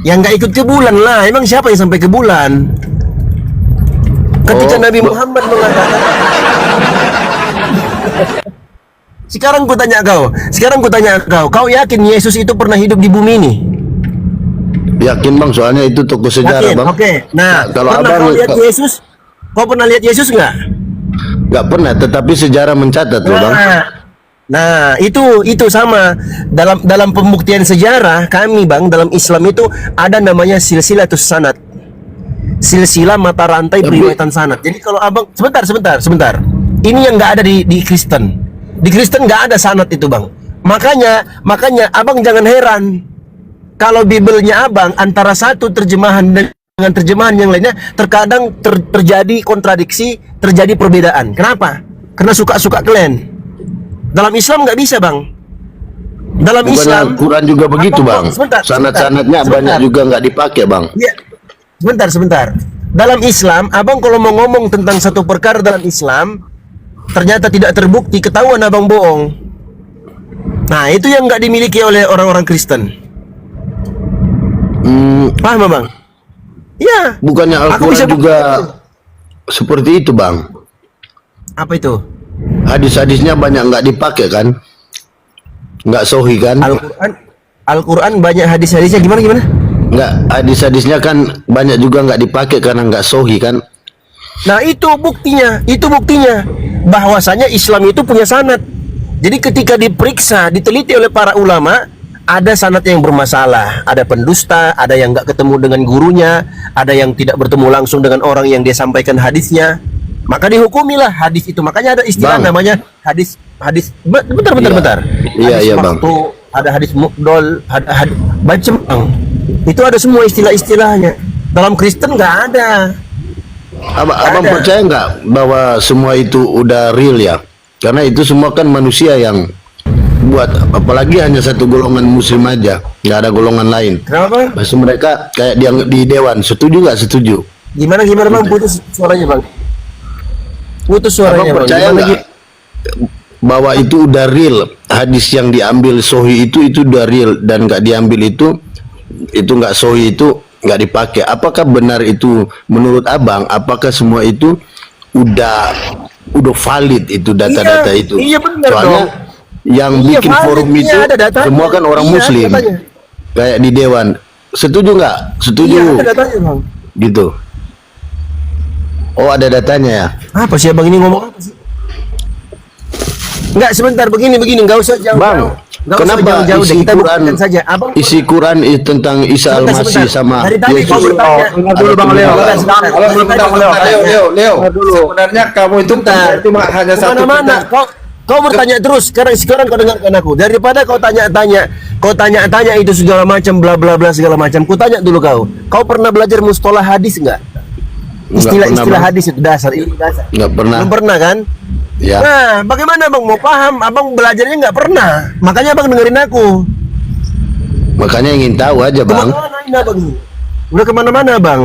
Yang nggak ikut ke bulan lah, emang siapa yang sampai ke bulan? Ketika Nabi Muhammad mengatakan, sekarang ku tanya kau, kau yakin Yesus itu pernah hidup di bumi ini? Yakin, Bang, soalnya itu tokoh sejarah, Yakin? Bang. Oke. Nah, kalau pernah abang kau lihat Yesus? Kau pernah lihat Yesus nggak? nggak pernah, tetapi sejarah mencatat loh, Bang. Nah, itu sama dalam pembuktian sejarah kami, Bang, dalam Islam itu ada namanya silsilatus sanad. Silsilah mata rantai periwayatan sanad. Jadi kalau abang sebentar. Ini yang nggak ada di Kristen. Di Kristen nggak ada sanad itu, Bang. Makanya abang jangan heran kalau Bibelnya abang antara satu terjemahan dengan terjemahan yang lainnya terkadang terjadi kontradiksi, terjadi perbedaan. Kenapa? Karena suka-suka kalian. Dalam Islam nggak bisa, Bang. Dalam Bukannya Islam Al-Quran juga begitu, Bang. Sanad-sanadnya banyak juga nggak dipakai, Bang. Ya, sebentar. Dalam Islam, abang kalau mau ngomong tentang satu perkara dalam Islam, ternyata tidak terbukti, ketahuan abang bohong. Nah, itu yang nggak dimiliki oleh orang-orang Kristen. Paham, Bang? Iya. Bukannya Al-Quran juga seperti itu, Bang? Apa itu? Hadis-hadisnya banyak nggak dipakai kan? Nggak sahih kan? Al-Quran banyak hadis-hadisnya gimana? Nggak, hadis-hadisnya kan banyak juga nggak dipakai karena nggak sahih kan? Nah, itu buktinya bahwasanya Islam itu punya sanad. Jadi ketika diperiksa, diteliti oleh para ulama, ada sanad yang bermasalah, ada pendusta, ada yang nggak ketemu dengan gurunya, ada yang tidak bertemu langsung dengan orang yang dia sampaikan hadisnya, maka dihukumilah hadis itu. Makanya ada istilah, Bang, namanya hadis bentar. Iya, Bang. Ada hadis mukdol, ada macam, Bang. Itu ada semua istilah-istilahnya. Dalam Kristen nggak ada. Abang percaya nggak bahwa semua itu udah real ya? Karena itu semua kan manusia yang buat, apalagi hanya satu golongan muslim aja, nggak ada golongan lain. Kenapa? Pasti mereka kayak di dewan, setuju nggak setuju? Gimana Bang? Putus suaranya, Bang. Putus suaranya, Abang Bang. percaya Gimana nggak bahwa itu udah real? Hadis yang diambil sahih itu udah real, dan nggak diambil itu nggak sahih, itu nggak dipakai. Apakah benar itu menurut abang? Apakah semua itu udah valid itu data-data itu? Iya, benar. Soalnya dong. yang Iya, bikin valid, forum iya, itu ada datanya. semua kan orang Iya, muslim, datanya. kayak di dewan. Setuju nggak? Setuju. Iya, ada datanya, Bang. Gitu. Oh, ada datanya ya? Apa sih Abang ini ngomong apa sih? Enggak, sebentar, begini, enggak usah jauh. Bang, Nggak usah Kenapa jauh-jauh deh, isi kita Quran buktikan saja. Abang isi Quran tentang Isa Al-Masih sebentar. sama Dari tadi kau Yesus? bertanya. Dengar dulu Bang Leo. Sebentar. Halo, sebentar, Leo. Sebenarnya kamu itu Bentar. cuma hanya satu Kemana-mana kau bertanya terus. Sekarang kau dengarkan aku. Daripada kau tanya itu segala macam bla bla bla segala macam. Ku tanya dulu kau pernah belajar mustalah hadis enggak? Istilah-istilah pernah, Bang. hadis itu dasar, ilmu dasar. Nggak pernah. Belum pernah kan? Ya. Nah, bagaimana Bang mau paham? Abang belajarnya nggak pernah. Makanya Abang dengerin aku. Makanya ingin tahu aja, Bang. Kemana-mana ini Abang? Udah kemana-mana Bang?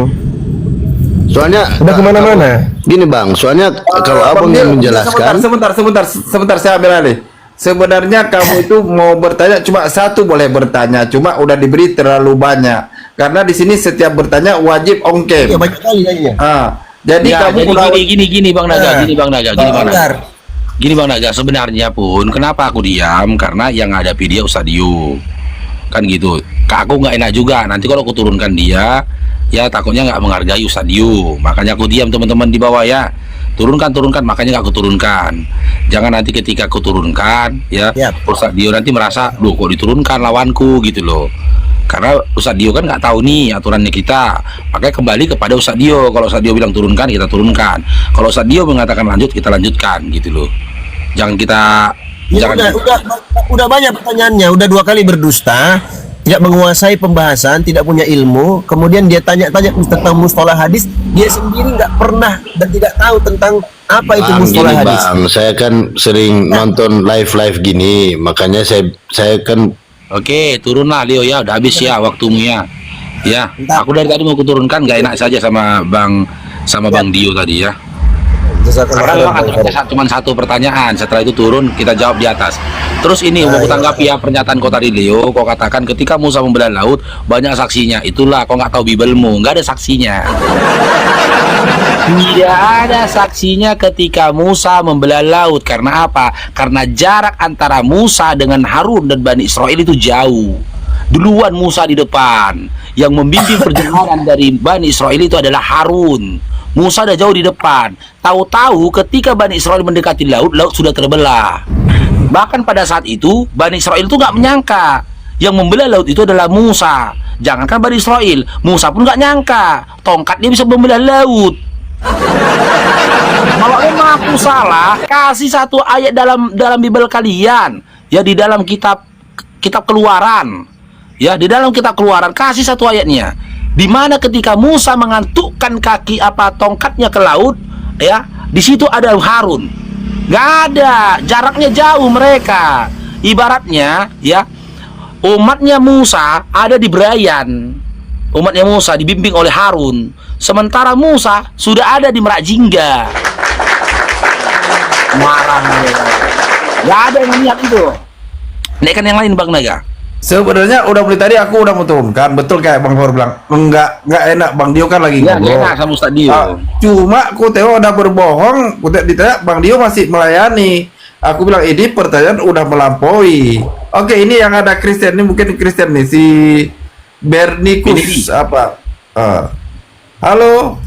Soalnya Udah kemana-mana? gini, Bang. Soalnya kalau Abang Bang Leo, yang menjelaskan, sebentar saya ambil alih. Sebenarnya kamu itu mau bertanya cuma satu, boleh bertanya, cuma udah diberi terlalu banyak. Karena di sini setiap bertanya wajib on Iya cam. banyak kali nanya. Jadi Jadi kamu udah gini Bang Naga, gini Bang Naga. Benar. Gini Bang Naga, sebenarnya pun kenapa aku diam? Karena yang hadapi dia Ustadio. Kan gitu. Aku nggak enak juga. Nanti kalau aku turunkan dia, ya takutnya nggak menghargai Ustadio. Makanya aku diam teman-teman di bawah ya. Turunkan, makanya nggak aku turunkan. Jangan nanti ketika aku turunkan, ya Yap. Ustadio nanti merasa, loh kok diturunkan lawanku gitu loh. Karena Ustadz Dio kan nggak tahu nih aturannya kita, makanya kembali kepada Ustadz Dio. Kalau Ustadz Dio bilang turunkan, kita turunkan. Kalau Ustadz Dio mengatakan lanjut, kita lanjutkan gitu loh. Jangan kita Ya, jangan udah banyak pertanyaannya, udah 2 kali berdusta, tidak menguasai pembahasan, tidak punya ilmu, kemudian dia tanya-tanya tentang mustalah hadis, dia sendiri nggak pernah dan tidak tahu tentang apa itu Bang, mustalah gini, hadis. Bang, saya kan sering nonton live gini, makanya saya kan Oke, turunlah Leo ya, udah habis ya waktumu ya. Ya, aku dari tadi mau kuturunkan, nggak enak saja sama Bang Dio tadi ya. Karena memang aturannya cuma satu pertanyaan, setelah itu turun kita jawab di atas. Terus ini mau tanggapi ya pernyataan kau tadi Leo, kau katakan ketika Musa membelah laut banyak saksinya. Itulah kau nggak tahu Bibelmu, nggak ada saksinya. Tidak ada saksinya ketika Musa membelah laut. Karena apa? Karena jarak antara Musa dengan Harun dan Bani Israel itu jauh. Duluan Musa di depan. Yang membimbing perjalanan dari Bani Israel itu adalah Harun. Musa udah jauh di depan. Tahu-tahu ketika Bani Israel mendekati laut, laut sudah terbelah. Bahkan pada saat itu Bani Israel itu nggak menyangka yang membelah laut itu adalah Musa. Jangankan Bani Israel, Musa pun nggak nyangka tongkatnya bisa membelah laut. Kalau memang aku salah, kasih satu ayat dalam Bible kalian, ya di dalam kitab Keluaran, ya di dalam kitab Keluaran kasih satu ayatnya, di mana ketika Musa mengantukkan tongkatnya ke laut, ya di situ ada Harun. Nggak ada, jaraknya jauh mereka. Ibaratnya, ya umatnya Musa ada di Brayan, umatnya Musa dibimbing oleh Harun. Sementara Musa sudah ada di Merak Jingga. Marah. Gak ada yang niat itu. Naikkan yang lain Bang Naga. sebenarnya udah mulai tadi aku udah mau turunkan, betul kayak Bang Fahru bilang. Enggak enak, Bang Dio kan lagi Ya, ngobrol. enak sama Ustadz Dio. Cuma ku Teo udah berbohong, ku ditanya Bang Dio masih melayani. Aku bilang ini pertanyaan udah melampaui. Oke, ini yang ada Kristen, ini mungkin Kristen nih si Bernikus apa? Halo.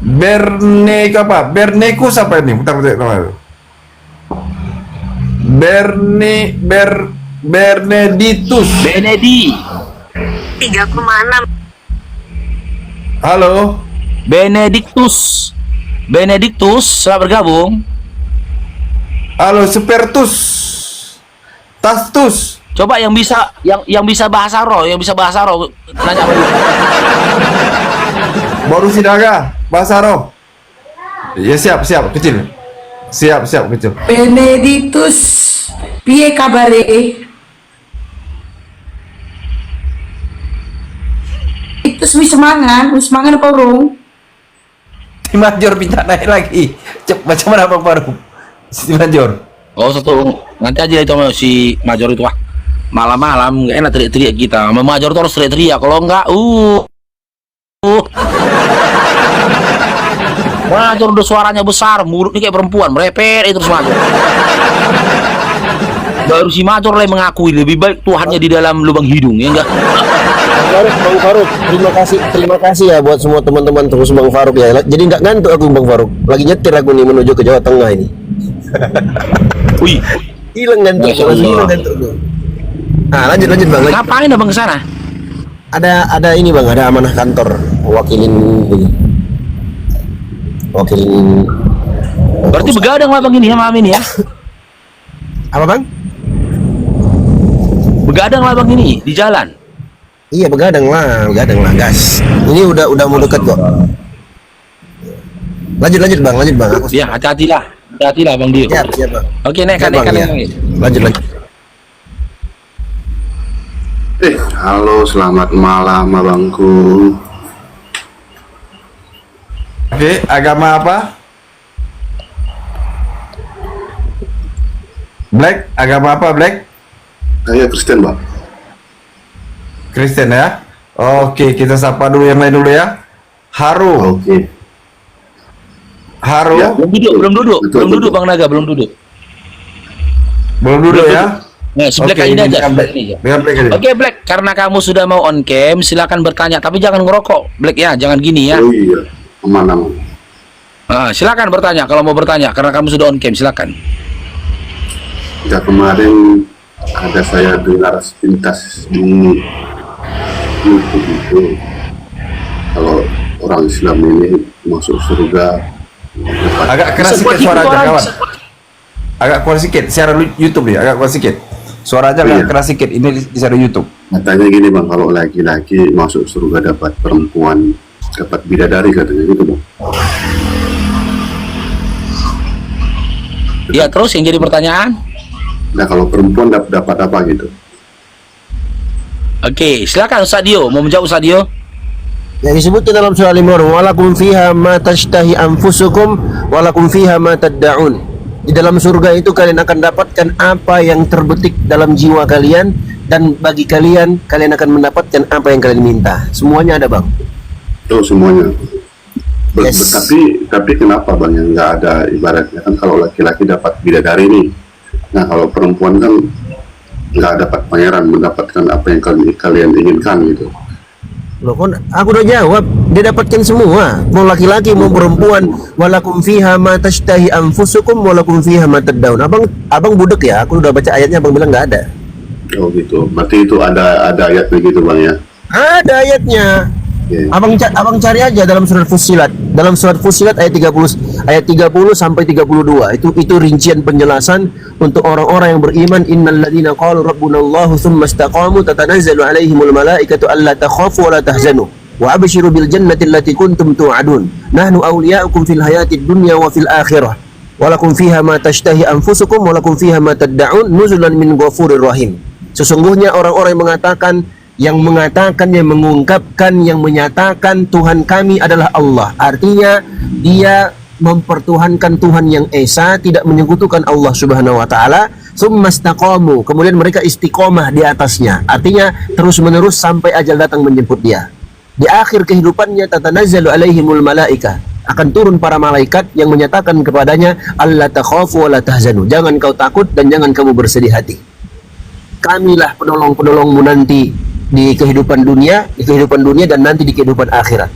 Bernekus apa ini? Bentar namanya. Benedictus. Benedi. 3,6. Halo. Benedictus, selamat bergabung. Halo, Spertus. Tastus. Coba yang bisa bahasa roh, nanya apa dulu? Baru Sidaga, bahasa roh. Ya siap kecil. Siap kecil. Benedictus, piye kabare? Itu wis semangat apa urung? Si Manjor minta naik lagi. Macam mana Bang Faru? Si Manjor. Oh satu, nanti aja itu sama si Major itu malam-malam nggak enak teriak-teriak kita. Sama Major tuh harus teriak-teriak, kalau enggak Major udah suaranya besar, mulutnya kayak perempuan, merepet itu terus Major. Baru si Major lah mengakui lebih baik Tuhannya di dalam lubang hidung, ya enggak? Bang Faruk, terima kasih ya buat semua teman-teman terus Bang Faruk ya. Jadi nggak ngantuk aku Bang Faruk. Lagi nyetir aku nih menuju ke Jawa Tengah ini. Wih, Hilang ngantuk, Masya langsung Allah. hilang ngantuk tuh. Nah, lanjut bang. Lanjut. Ngapain abang ke sana? Ada ini bang, ada amanah kantor wakilin ini. Wakilin. Berarti begadang lah bang ini ya malam ini ya? Apa bang? Begadang lah bang ini di jalan. Iya begadang lah gas. Ini udah mau dekat kok. Lanjut bang. Aku Ya hati-hatilah bang Dio. siap bang. Oke nekan. Siap, Bang, ya. Lanjut. Halo, selamat malam abangku. Oke, agama apa? Black, agama apa Black? Saya Kristen, Bang. Kristen ya. Oke, kita sapa dulu yang lain dulu ya. Haru. Oke. Haru. Ya. Belum duduk Betul. bang Naga belum duduk. Belum dulu ya. Nah, Black Oke, ini aja. dengan Black. Ini aja. Dengan Black aja. Oke Black, karena kamu sudah mau on cam, silakan bertanya, tapi jangan ngerokok, Black ya, jangan gini ya. Oh iya, aman. Silakan bertanya kalau mau bertanya, karena kamu sudah on cam, silakan. Ya kemarin ada saya dengar sepintas di YouTube itu kalau orang Islam ini masuk surga Agak keras Bisa buat sedikit suara itu aja orang, kawan. bisa buat- Agak keras sedikit. Siaran YouTube nih, agak keras sedikit. Suara aja agak Iya. keras sedikit. Ini di siaran YouTube. katanya gini bang, kalau laki-laki masuk surga dapat perempuan, dapat bidadari katanya gitu bang. Ya terus yang jadi pertanyaan? Nah kalau perempuan dapat apa gitu? Oke, silakan Ustaz Dio, mau menjawab Ustaz Dio? Yang disebutkan dalam surah Al-Imran, walakum fiha ma tashtahi anfusukum walakum fiha ma tad'un. Di dalam surga itu kalian akan dapatkan apa yang terbetik dalam jiwa kalian, dan bagi kalian akan mendapatkan apa yang kalian minta. Semuanya ada bang. Itu semuanya. Yes. Tapi kenapa bang yang nggak ada ibaratnya kan kalau laki-laki dapat bidadari nih, nah kalau perempuan kan nggak dapat pangeran, mendapatkan apa yang kalian inginkan gitu. Loh, kan aku udah jawab, dia dapatkan semua, mau laki-laki mau perempuan. Walakum fiha ma tashtahi anfusukum walakum fiha ma tad'un. Abang budek ya, aku udah baca ayatnya, abang bilang nggak ada. Oh gitu, berarti itu ada ayatnya gitu bang ya. Ada ayatnya. Oke. Abang cari aja dalam surat Fussilat. Dalam surat Fussilat ayat 30 sampai 32. Itu rincian penjelasan untuk orang-orang yang beriman. Innal ladzina qalu rabbunallahu tsumma istaqamu tatanazzalu alaihimul malaikatu alla takhafu wa la tahzanu wa abshiru bil jannati allati kuntum tu'adun. Nahnu awliya'ukum fil hayatid dunya wa fil akhirah. Walakum fiha ma tashtahi anfusukum walakum fiha ma tad'un nuzulan min ghafurir rahim. Sesungguhnya orang-orang yang mengatakan, yang mengungkapkan, yang menyatakan Tuhan kami adalah Allah. Artinya dia mempertuhankan Tuhan yang esa, tidak menyekutukan Allah Subhanahu wa taala. Summastaqamu, kemudian mereka istiqomah di atasnya. Artinya terus-menerus sampai ajal datang menjemput dia. Di akhir kehidupannya tatanazzalu alaihimul malaika, akan turun para malaikat yang menyatakan kepadanya, alla takhafu wa la tahzanu. Jangan kau takut dan jangan kamu bersedih hati. Kamilah penolong-penolongmu nanti di kehidupan dunia dan nanti di kehidupan akhirat.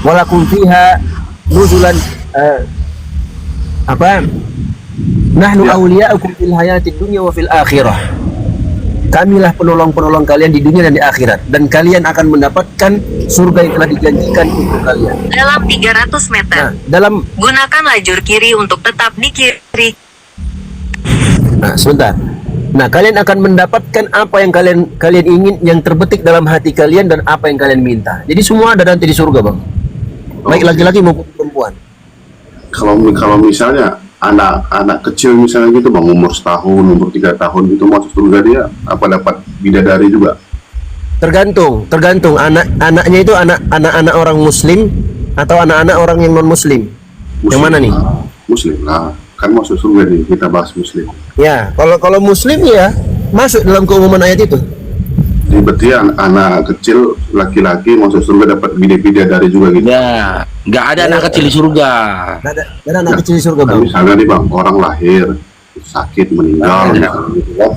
Walakum fiha nuzulan nahnu awliya'ukum fil hayatid dunya wa fil akhirah. Kamilah penolong-penolong kalian di dunia dan di akhirat, dan kalian akan mendapatkan surga yang telah dijanjikan untuk kalian. Dalam 300 meter, Nah, dalam gunakan lajur kiri untuk tetap di kiri. sebentar. Nah, kalian akan mendapatkan apa yang kalian ingin, yang terbetik dalam hati kalian, dan apa yang kalian minta. Jadi semua ada nanti di surga, bang. Baik laki-laki maupun perempuan. Kalau misalnya anak kecil misalnya gitu bang, umur setahun, umur 3 tahun gitu masuk surga, dia apa dapat bidadari juga? Tergantung anaknya itu anak orang muslim atau anak-anak orang yang non muslim. Yang mana nih? Muslim lah, kan masuk surga nih, kita bahas muslim. Ya, kalau muslim ya masuk dalam keumuman ayat itu. Jadi berarti anak kecil laki-laki masuk surga dapat bidadari juga gitu. Ya, nggak ada anak kecil di surga. Nggak ada anak kecil di surga, Nah, bang. misalnya nih bang, orang lahir sakit meninggal misalnya gitu kan.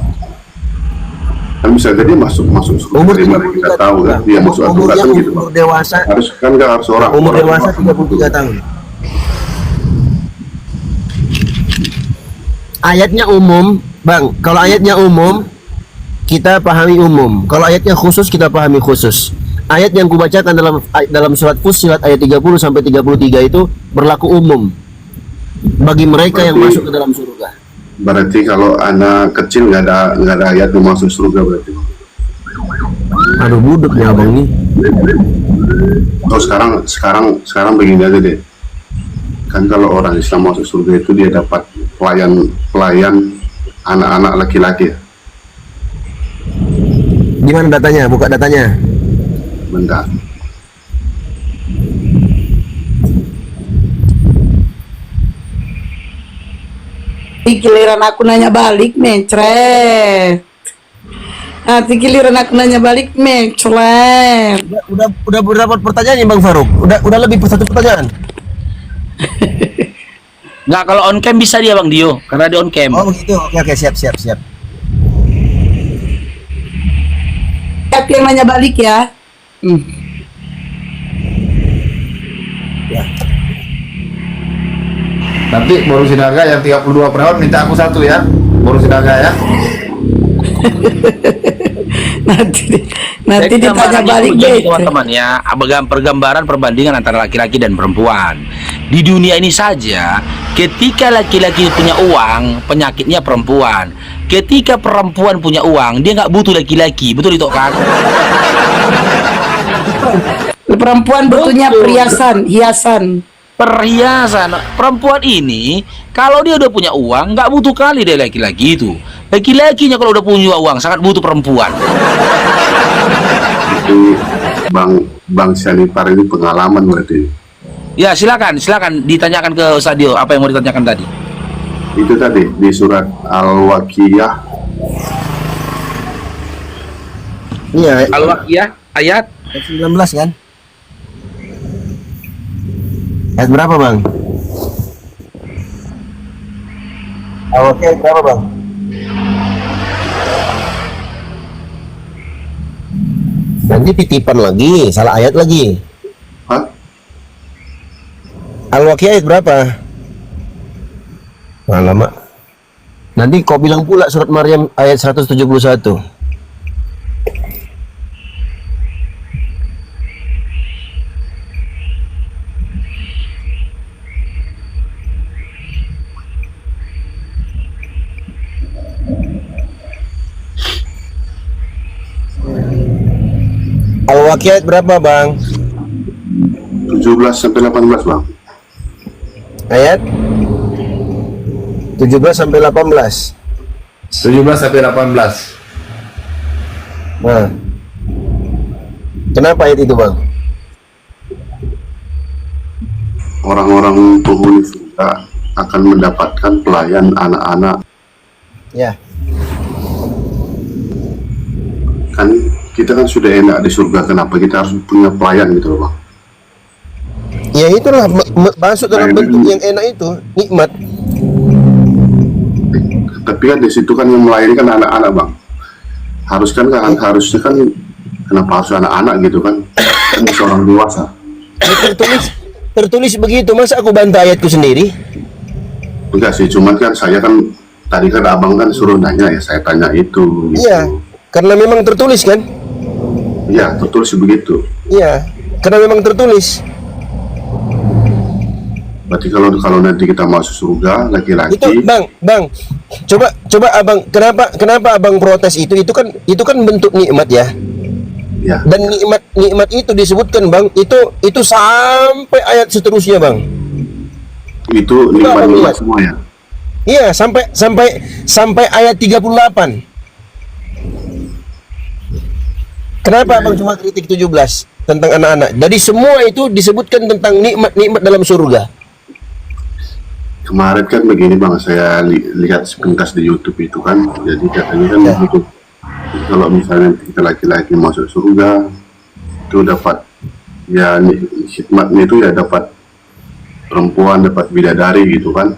Kan bisa jadi masuk surga Umur dari mana 33 kita tahu kan, dia masuk surga umurnya kan gitu umur bang. dewasa. Harus kan nggak harus orang. Umur orang dewasa masuk 33 tahun. ayatnya umum, Bang. Kalau ayatnya umum, kita pahami umum. Kalau ayatnya khusus, kita pahami khusus. Ayat yang kubacakan dalam surat Fussilat ayat 30 sampai 33 itu berlaku umum bagi mereka yang masuk ke dalam surga. Berarti kalau anak kecil nggak ada ayat yang masuk surga berarti. Aduh budek ya abang nih. Oh sekarang begini aja deh. Kan kalau orang Islam masuk surga itu dia dapat pelayan anak-anak laki-laki. Gimana datanya? Buka datanya. Bentar. Di giliran aku nanya balik, mencret. Nanti giliran aku nanya balik, mencret. Udah dapat pertanyaan nih Bang Faruk. Udah lebih satu pertanyaan. Nggak, kalau on cam bisa dia Bang Dio, karena dia on cam. Oh begitu. Oke, siap. Aku yang nanya balik ya. Nanti baru Sinaga yang 32 perawat minta aku satu ya. Baru Sinaga ya. nanti ditanya balik deh. Teman-teman ya, pergambaran perbandingan antara laki-laki dan perempuan. Di dunia ini saja, ketika laki-laki punya uang, penyakitnya perempuan. Ketika perempuan punya uang, dia nggak butuh laki-laki, betul itu kan? Perempuan butuhnya hiasan. Perhiasan. Perempuan ini kalau dia udah punya uang nggak butuh kali deh laki-laki itu. Laki-lakinya kalau udah punya uang sangat butuh perempuan. Itu Bang Syanipar ini pengalaman berarti. Ya silakan ditanyakan ke Sadio apa yang mau ditanyakan tadi. Itu tadi di surat Al-Waqiah. Iya. Al-Waqiah ayat 19 kan? Ayat berapa Bang? Oke, berapa Bang? Nanti titipan lagi, salah ayat lagi. Hah? Al-Waqiah ayat berapa? Lama. Nanti kau bilang pula surat Maryam ayat 171. Al-Waqiah ayat berapa Bang? 17 sampai 18 Bang. Ayat 17 sampai 18. 17 sampai 18. Nah, kenapa ayat itu Bang? Orang-orang penghuni surga akan mendapatkan pelayan anak-anak. Ya, Kan kita kan sudah enak di surga, kenapa kita harus punya pelayan gitu loh Bang? ya itulah masuk dalam bentuk yang enak itu, nikmat. Tapi kan di situ kan yang melayani kan anak-anak Bang. Harusnya kan kenapa harus anak-anak gitu kan? Kan seorang dewasa. Ya, tertulis begitu, masa aku bantah ayatku sendiri? Enggak sih, cuman kan saya kan tadi kan abang kan suruh nanya ya, saya tanya itu. Gitu. Iya, karena memang tertulis kan? Iya, tertulis begitu. Iya, karena memang tertulis. Berarti kalau nanti kita masuk surga laki-laki. Itu bang, coba abang, kenapa abang protes itu? Itu kan bentuk nikmat ya. Ya. Dan nikmat itu disebutkan bang, itu sampai ayat seterusnya bang. Itu nikmat semua ya. Iya, sampai ayat 38. Kenapa abang cuma kritik 17 tentang anak-anak? Jadi semua itu disebutkan tentang nikmat dalam surga. Kemarin kan begini bang, saya lihat sepintas di YouTube itu kan, jadi katanya kan begitu. Jadi kalau misalnya kita laki-laki masuk surga, itu dapat ya hikmatnya itu ya dapat perempuan, dapat bidadari gitu kan.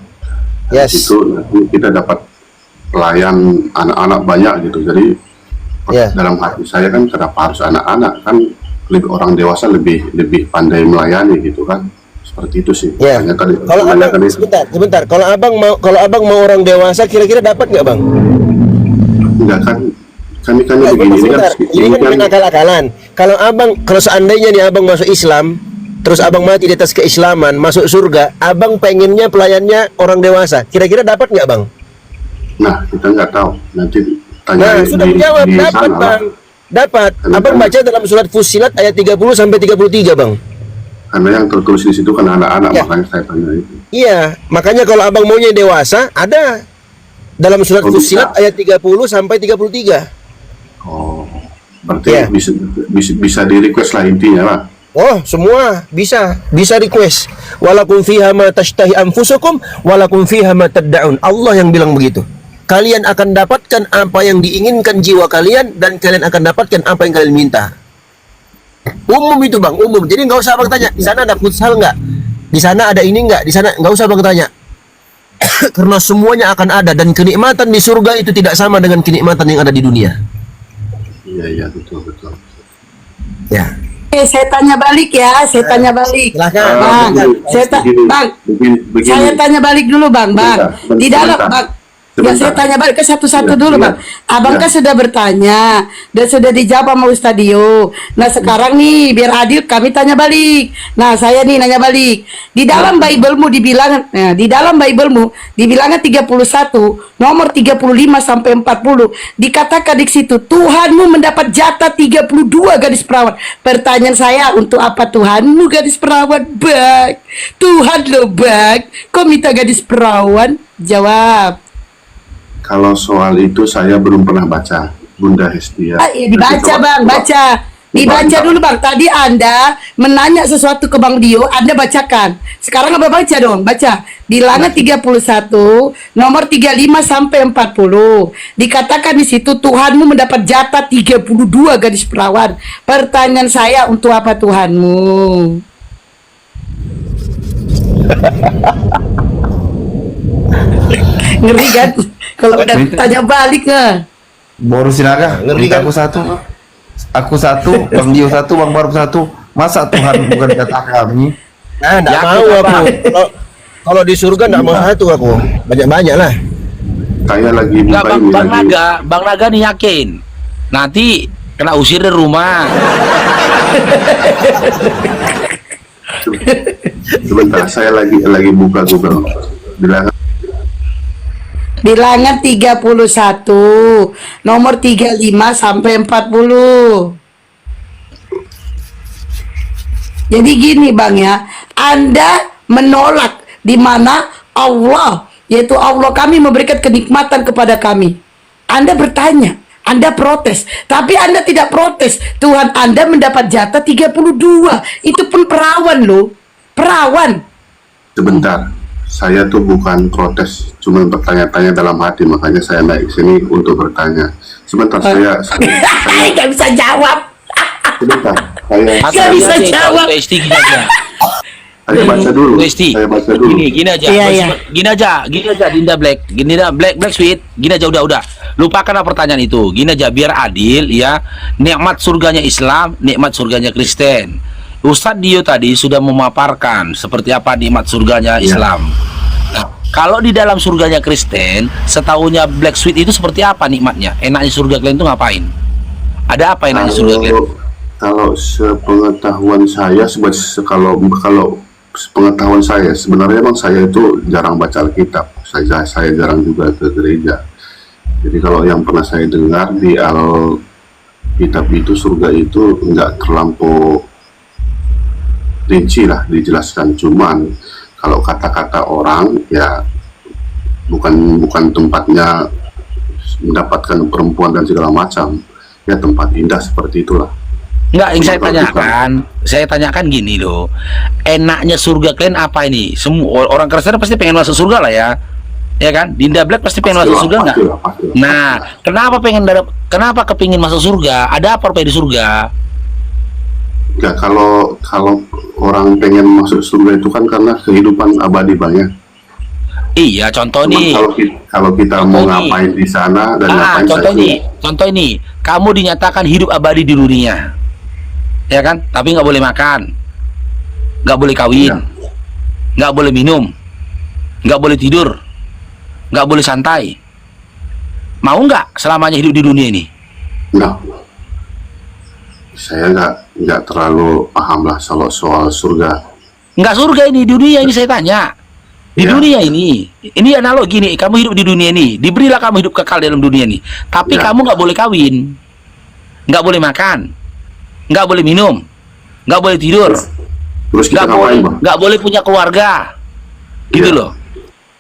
Yes. Itu nanti kita dapat pelayan anak-anak banyak gitu. Jadi dalam hati saya kan kenapa harus anak-anak, kan lebih orang dewasa lebih pandai melayani gitu kan. seperti itu sih. Ya. Makanya tadi Kalau abang, kebanyakan itu. sebentar. Kalau abang mau orang dewasa, kira-kira dapat nggak bang? Enggak kan kami Nggak, begini ini kan sebentar. Ini kan main akal-akalan. Kalau seandainya nih abang masuk Islam, terus abang mati di atas keislaman, masuk surga, abang pengennya pelayannya orang dewasa. Kira-kira dapat nggak bang? nah kita nggak tahu nanti tanya Nah, sudah menjawab, dapat sana. bang. Dapat. Karena Abang kan- baca dalam surat Fussilat ayat 30 sampai 33 bang. Karena yang tertulis di situ kan anak-anak, Ya. makanya saya tanya itu. Iya, makanya kalau abang maunya dewasa, ada dalam surat Oh, bisa. Fussilat ayat 30 sampai 33. Oh, berarti Ya. bisa di request lah intinya lah. Oh, semua bisa request. Walakum fiha ma tashtahi anfusukum walakum fiha ma tad'un. Allah yang bilang begitu. Kalian akan dapatkan apa yang diinginkan jiwa kalian dan kalian akan dapatkan apa yang kalian minta. Umum itu bang, umum. Jadi nggak usah abang tanya. Di sana ada futsal nggak? Di sana ada ini nggak? Di sana nggak usah abang tanya. Karena semuanya akan ada dan kenikmatan di surga itu tidak sama dengan kenikmatan yang ada di dunia. Iya betul. Ya. Saya tanya balik ya, saya tanya balik. Silahkan. Bang, begini, saya Bang, begini. saya tanya balik dulu Bang. Sebentar, Di dalam sebentar. Bang. Ya, saya Sebentar. tanya balik ke satu-satu Ya, dulu ya. Bang. Abang Ya. kan sudah bertanya dan sudah dijawab sama Ustadio. Nah sekarang nih biar adil kami tanya balik. Nah saya nih nanya balik. Di dalam Bible-mu dibilang, di dalam Bible-mu dibilangnya 31, nomor 35 sampai 40 dikatakan di situ Tuhanmu mendapat jatah 32 gadis perawan. Pertanyaan saya, untuk apa Tuhanmu gadis perawan? Bang, Tuhan lo Bang, kok minta gadis perawan? Jawab. Kalau soal itu saya belum pernah baca, Bunda Hestia. Iya, dibaca Bang, baca. Dibaca dulu Bang. Tadi Anda menanya sesuatu ke Bang Dio, Anda bacakan. Sekarang Abang baca dong, baca. Bilangan 31, nomor 35 sampai 40. Dikatakan di situ Tuhanmu mendapat jatah 32 gadis perawan. Pertanyaan saya, untuk apa Tuhanmu? Ngeri kan? Kalau udah tanya balik nggak? Boru Sinaga, Ngeri minta kan? aku satu, Bang Dio satu, Bang Barb satu. Masa Tuhan bukan kata kami? Nah, enggak Yakin mau apa? aku. Kalau di surga enggak mau satu aku. Banyak-banyak lah. Saya lagi Enggak, buka ini Bang lagi. Bang Naga nih yakin. Nanti kena usir dari rumah. Sebentar, saya lagi buka Google. Bilangan 31, nomor 35 sampai 40. Jadi gini Bang ya, Anda menolak di mana Allah, yaitu Allah kami memberikan kenikmatan kepada kami. Anda bertanya, Anda protes, tapi Anda tidak protes. Tuhan Anda mendapat jatah 32. Itu pun perawan loh. Perawan. Sebentar, saya tuh bukan protes, cuma bertanya-tanya dalam hati, makanya saya naik sini untuk bertanya. Sebentar, saya Nggak bisa jawab. sebentar, saya Nggak bisa jawab. Esti gini aja. saya baca dulu. Esti. Saya baca dulu. Gini aja. Iya, iya. Gini aja Dinda Black. Gini dah Black Sweet. Gini aja udah. Lupakan pertanyaan itu. Gini aja biar adil ya. Nikmat surganya Islam, nikmat surganya Kristen. Ustadz Dio tadi sudah memaparkan seperti apa nikmat surganya Islam. Nah, kalau di dalam surganya Kristen, setahunya Black Sweet itu seperti apa nikmatnya? Enaknya surga kalian itu ngapain? Ada apa enaknya surga kalian? Kalau sepengetahuan saya, kalau pengetahuan saya, sebenarnya emang saya itu jarang baca Alkitab. Saya jarang juga ke gereja. Jadi kalau yang pernah saya dengar di Alkitab itu, surga itu nggak terlampau rinci lah dijelaskan. Cuman kalau kata-kata orang ya bukan tempatnya mendapatkan perempuan dan segala macam. Ya tempat indah seperti itulah. Enggak, yang saya Kalau tanyakan, gini loh. Enaknya surga kalian apa ini? Semua orang Kristen pasti pengen masuk surga lah ya. Ya kan? Dinda Black pasti pengen masuk surga enggak? Pastilah. Nah, kenapa kepingin masuk surga? Ada apa di surga? Ya, kalau orang pengen masuk surga itu kan karena kehidupan abadi banyak. Iya, contoh Cuman nih. kalau kita Contoh mau nih. ngapain di sana dan ngapain Contoh ini, kamu dinyatakan hidup abadi di dunia, ya kan? Tapi nggak boleh makan, nggak boleh kawin, Iya. nggak boleh minum, nggak boleh tidur, nggak boleh santai. Mau nggak selamanya hidup di dunia ini? Enggak. Saya nggak terlalu paham lah soal surga. Nggak surga ini, dunia ini saya tanya. Di Ya. dunia ini analogi nih, kamu hidup di dunia ini, diberilah kamu hidup kekal dalam dunia ini. Tapi Ya. kamu nggak boleh kawin, nggak boleh makan, nggak boleh minum, nggak boleh tidur, Terus kita ngapain, Bang? nggak boleh punya keluarga, gitu Ya. loh.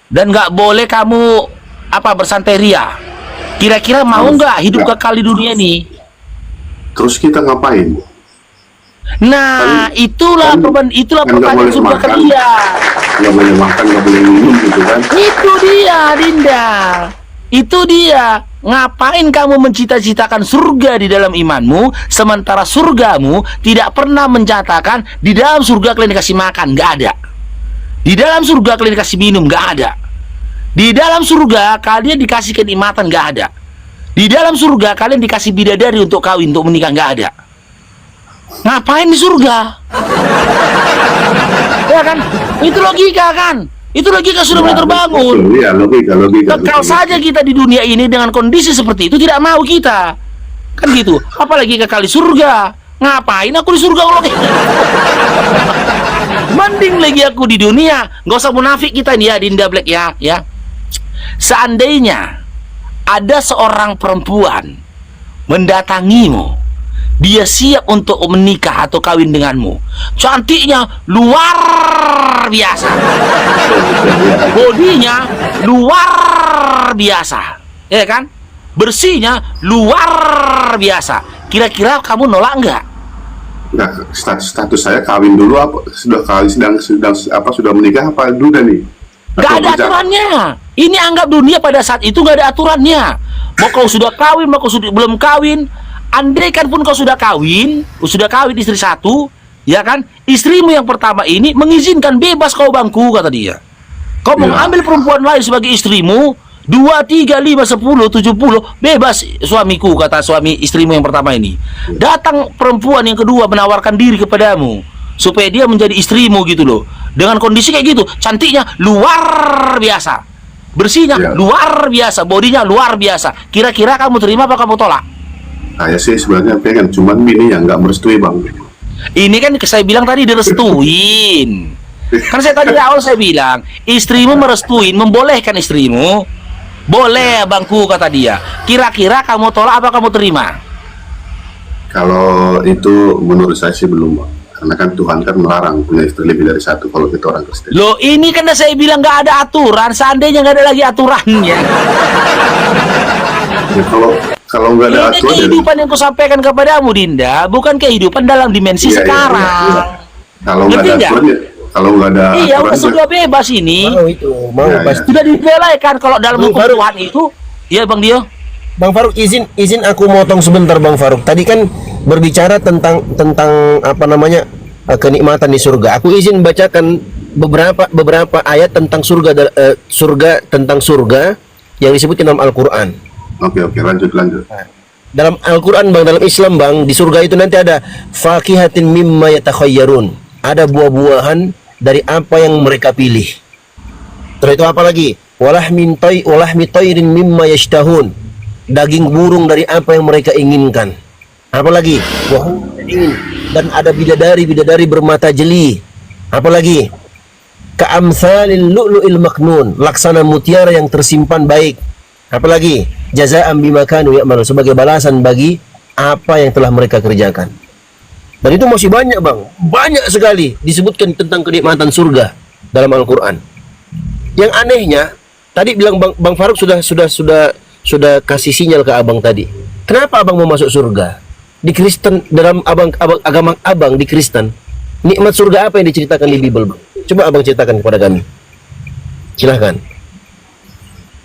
Dan nggak boleh kamu bersantai ria. Kira-kira mau nggak hidup Ya. kekal di dunia ini? Terus kita ngapain? Nah, itulah kan pertanyaan nggak boleh surga makan. kalian. Nggak boleh makan, nggak boleh minum gitu kan? Itu dia, Dinda. Itu dia. Ngapain kamu mencita-citakan surga di dalam imanmu, sementara surgamu tidak pernah mencatatkan di dalam surga kalian dikasih makan, nggak ada. Di dalam surga kalian dikasih minum, nggak ada. Di dalam surga kalian dikasih kenikmatan, nggak ada. Di dalam surga kalian dikasih bidadari untuk kawin, untuk menikah, nggak ada. Ngapain di surga? Ya kan? Itu logika kan? Itu logika sudah mulai terbangun. Iya, logika. Kekal saja kita di dunia ini dengan kondisi seperti itu, tidak mau kita. Kan gitu. Apalagi kekal di surga. Ngapain aku di surga Allah? Mending lagi aku di dunia. Gak usah munafik kita nih ya, Dinda Black ya. Seandainya ada seorang perempuan mendatangimu, dia siap untuk menikah atau kawin denganmu, cantiknya luar biasa, bodinya luar biasa, ya kan, bersihnya luar biasa. Kira-kira kamu nolak nggak? Nah, status saya kawin dulu apa? Sudah kawin, sudah menikah apa dulu nih? Nggak ada aturannya. Ini anggap dunia pada saat itu nggak ada aturannya. Mau kau sudah kawin, mau kau sudah belum kawin. Andaikan pun kau sudah kawin istri satu, ya kan? Istrimu yang pertama ini mengizinkan bebas kau bangku, kata dia. Kau mau ambil perempuan lain sebagai istrimu, 2, 3, 5, 10, 70, bebas suamiku, kata suami istrimu yang pertama ini. Datang perempuan yang kedua menawarkan diri kepadamu supaya dia menjadi istrimu gitu loh. Dengan kondisi kayak gitu, cantiknya luar biasa, bersihnya luar biasa, bodinya luar biasa. Kira-kira kamu terima apa kamu tolak? Saya sih sebenarnya pengen, cuman bini yang nggak merestui, Bang. Ini kan saya bilang tadi direstuin. Kan saya tadi awal saya bilang, istrimu merestuin, membolehkan istrimu. Boleh bangku, kata dia. Kira-kira kamu tolak apa kamu terima? Kalau itu menurut saya sih belum, Bang. Karena kan Tuhan kan melarang punya istri lebih dari satu kalau kita orang Kristen. Loh, ini kan saya bilang nggak ada aturan. Seandainya nggak ada lagi aturannya. Ya, kalau nggak ada Ini aturan, kehidupan yang kusampaikan kepadamu, Dinda, bukan kehidupan dalam dimensi Iya, iya, sekarang. iya, iya. Kalau nggak Ngerti ada nggak? aturan ya, kalau nggak ada Iya, aturan udah sudah bebas ini. Mau itu, mau Ya, pasti. Sudah dibelaikan kalau dalam Bang hukum Faruk. Tuhan itu. Iya, Bang Dio. Bang Faruk, izin aku motong sebentar, Bang Faruk. Tadi kan berbicara tentang apa namanya, kenikmatan di surga. Aku izin bacakan beberapa ayat tentang tentang surga yang disebutkan dalam Al-Qur'an. Oke, lanjut. Dalam Al-Qur'an, Bang, dalam Islam, Bang, di surga itu nanti ada fakihatin mimma yatakhayyarun. Ada buah-buahan dari apa yang mereka pilih. Terus itu apa lagi? Walahmi tayrin mimma yashtahun. Daging burung dari apa yang mereka inginkan. Apa lagi? Dan ada bidadari bermata jeli. Apa lagi? Ka'amsalil lu'lu'il maknun, laksana mutiara yang tersimpan baik. Apa lagi? Jazaa'an bima kanu ya'malu, sebagai balasan bagi apa yang telah mereka kerjakan. Dan itu masih banyak, Bang. Banyak sekali disebutkan tentang kenikmatan surga dalam Al-Qur'an. Yang anehnya, tadi bilang Bang Faruk sudah kasih sinyal ke Abang tadi. Kenapa Abang mau masuk surga? Di Kristen, dalam agama Abang di Kristen, nikmat surga apa yang diceritakan di Bible, Bang? Coba Abang ceritakan kepada kami. Silahkan.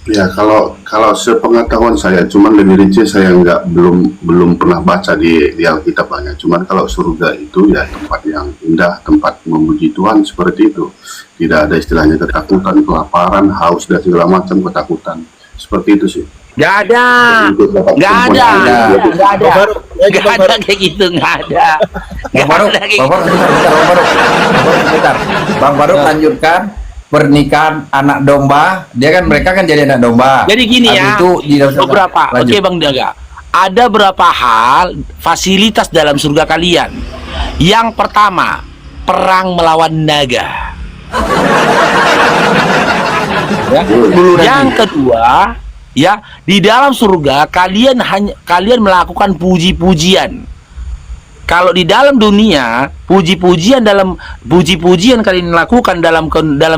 Ya, kalau sepengetahuan saya, cuman lebih rinci saya belum pernah baca di Alkitab banyak. Cuman kalau surga itu ya tempat yang indah, tempat memuji Tuhan seperti itu. Tidak ada istilahnya ketakutan, kelaparan, haus dan segala macam ketakutan. Seperti itu sih. Nggak ada. Untuk dapat Nggak perempuan ada. yang Nggak ada. Bang Faruk, Nggak ada kayak gitu, nggak ada. Bang Faruk, Nggak ada kayak Bang Faruk, gitu. sebentar, Bang Faruk. Bang Faruk, sebentar. Bang Faruk lanjutkan pernikahan anak domba. Dia kan mereka kan jadi anak domba. Jadi gini Habis ya, itu di dalam surga. beberapa. Lanjut. Oke Bang Daga. Ada berapa hal fasilitas dalam surga kalian. Yang pertama, perang melawan naga. Ya. Yang kedua, ya, di dalam surga kalian melakukan puji-pujian. Kalau di dalam dunia, puji-pujian kalian lakukan dalam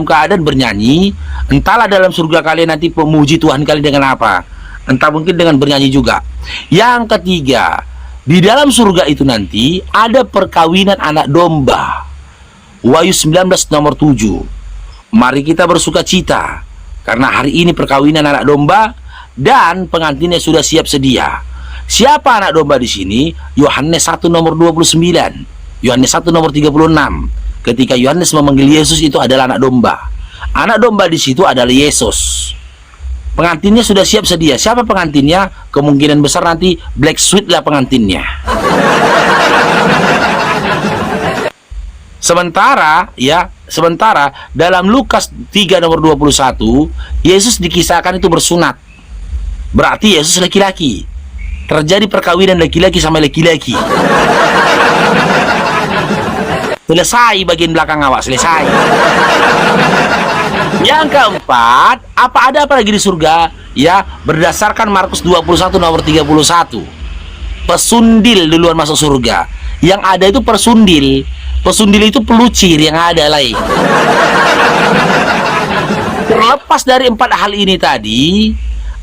keadaan bernyanyi, entahlah dalam surga kalian nanti memuji Tuhan kalian dengan apa. Entah mungkin dengan bernyanyi juga. Yang ketiga, di dalam surga itu nanti ada perkawinan anak domba. Wahyu 19 nomor 7. Mari kita bersuka cita karena hari ini perkawinan anak domba dan pengantinnya sudah siap sedia. Siapa anak domba di sini? Yohanes 1 nomor 29. Yohanes 1 nomor 36. Ketika Yohanes memanggil Yesus itu adalah anak domba. Anak domba di situ adalah Yesus. Pengantinnya sudah siap sedia. Siapa pengantinnya? Kemungkinan besar nanti Black Sweet lah pengantinnya. Sementara dalam Lukas 3 nomor 21, Yesus dikisahkan itu bersunat. Berarti Yesus laki-laki. Terjadi perkawinan laki-laki sama laki-laki. Selesai bagian belakang awak, selesai. Yang keempat, ada apa lagi di surga? Ya, berdasarkan Markus 21 nomor 31. Pesundil duluan masuk surga. Yang ada itu persundil. Pesundil itu pelucir yang ada lain. Terlepas dari 4 hal ini tadi,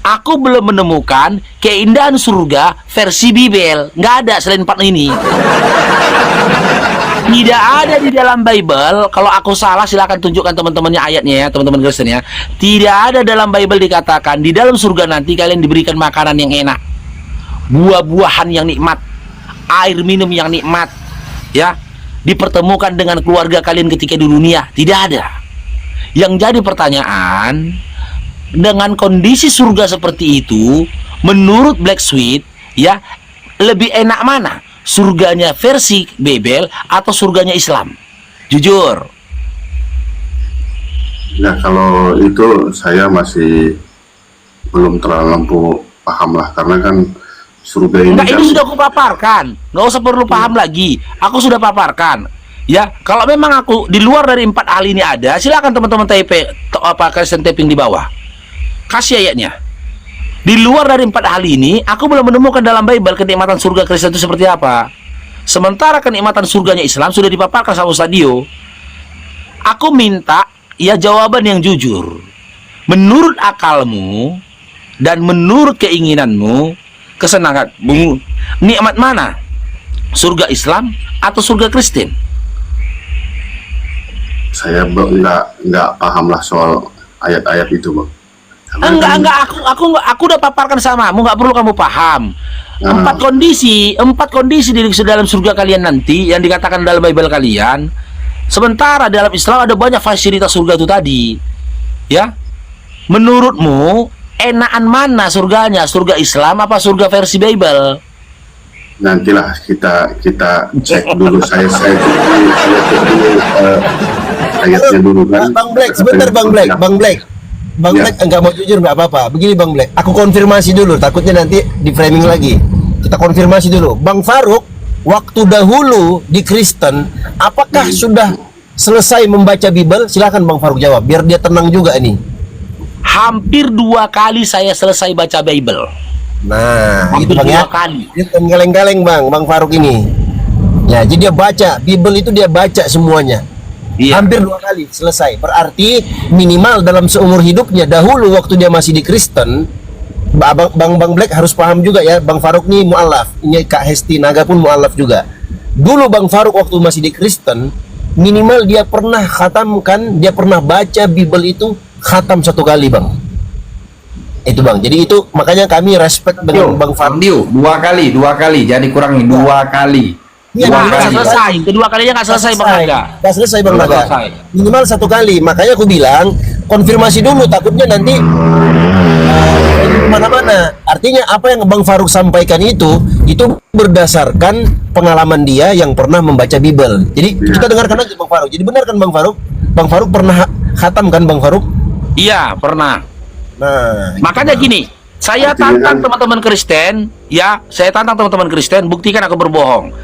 aku belum menemukan keindahan surga versi Bible. Nggak ada selain 4 ini. Tidak ada di dalam Bible. Kalau aku salah silakan tunjukkan teman-temannya ayatnya ya, teman-teman Kristen ya. Tidak ada dalam Bible dikatakan di dalam surga nanti kalian diberikan makanan yang enak, buah-buahan yang nikmat, air minum yang nikmat, ya, dipertemukan dengan keluarga kalian ketika di dunia. Tidak ada. Yang jadi pertanyaan, dengan kondisi surga seperti itu, menurut Black Sweet, ya, lebih enak mana? Surganya versi Bible atau surganya Islam? Jujur. Ya kalau itu saya masih belum terlalu paham lah, karena kan surga ini Enggak, kan ini sudah aku paparkan. Nggak usah perlu paham lagi. Aku sudah paparkan. Ya, kalau memang aku di luar dari 4 hal ini ada, silakan teman-teman Kristen taping di bawah. Kasih ayatnya. Di luar dari 4 hal ini, aku belum menemukan dalam Bible kenikmatan surga Kristen itu seperti apa. Sementara kenikmatan surganya Islam sudah dipaparkan sama Ustaz Dio. Aku minta ya jawaban yang jujur. Menurut akalmu dan menurut keinginanmu, kesenangan, nikmat mana? Surga Islam atau surga Kristen? saya nggak paham lah soal ayat-ayat itu, Bang. Enggak, aku udah paparkan samamu, nggak perlu kamu paham. Empat kondisi di dalam surga kalian nanti yang dikatakan dalam Bible kalian. Sementara dalam Islam ada banyak fasilitas surga itu tadi. Ya. Menurutmu enakan mana surganya? Surga Islam apa surga versi Bible? Nantilah kita cek dulu. saya cek dulu ayatnya dulu kan. Bang Black, sebentar Bang Black. Bang Ya. Black enggak mau jujur nggak apa-apa. Begini Bang Black, aku konfirmasi dulu, takutnya nanti di framing lagi. Kita konfirmasi dulu. Bang Faruk, waktu dahulu di Kristen, apakah sudah selesai membaca Bible? Silakan Bang Faruk jawab, biar dia tenang juga ini. Hampir 2 kali saya selesai baca Bible. Nah, Hampir gitu Bang ya. 2 kali. Dia kaleng-kaleng Bang Faruk ini. Ya, jadi dia baca Bible itu, dia baca semuanya. Iya. Hampir 2 kali selesai. Berarti minimal dalam seumur hidupnya dahulu waktu dia masih di Kristen, Bang Black harus paham juga ya, Bang Faruk nih mu'alaf. Ini Kak Hesti Naga pun mu'alaf juga. Dulu Bang Faruk waktu masih di Kristen, minimal dia pernah khatamkan, dia pernah baca Bible itu khatam 1 kali Bang. Itu Bang. Jadi itu makanya kami respect dengan Bang Faruk. Dio, 2 kali, jadi kurangi 2 kali. Iya, Nggak minimal satu selesai. kali. Kedua kalinya nggak selesai Bang Naga. Nggak selesai Bang Nggak Naga. selesai. Minimal 1 kali. Makanya aku bilang konfirmasi dulu, takutnya nanti mana-mana. Artinya apa yang Bang Faruk sampaikan itu berdasarkan pengalaman dia yang pernah membaca Bible. Jadi kita dengarkan aja Bang Faruk. Jadi benar kan Bang Faruk? Bang Faruk pernah khatam kan Bang Faruk? Iya, pernah. Nah, Makanya gini, saya Artinya tantang kan- teman-teman Kristen, ya, saya tantang teman-teman Kristen, buktikan aku berbohong.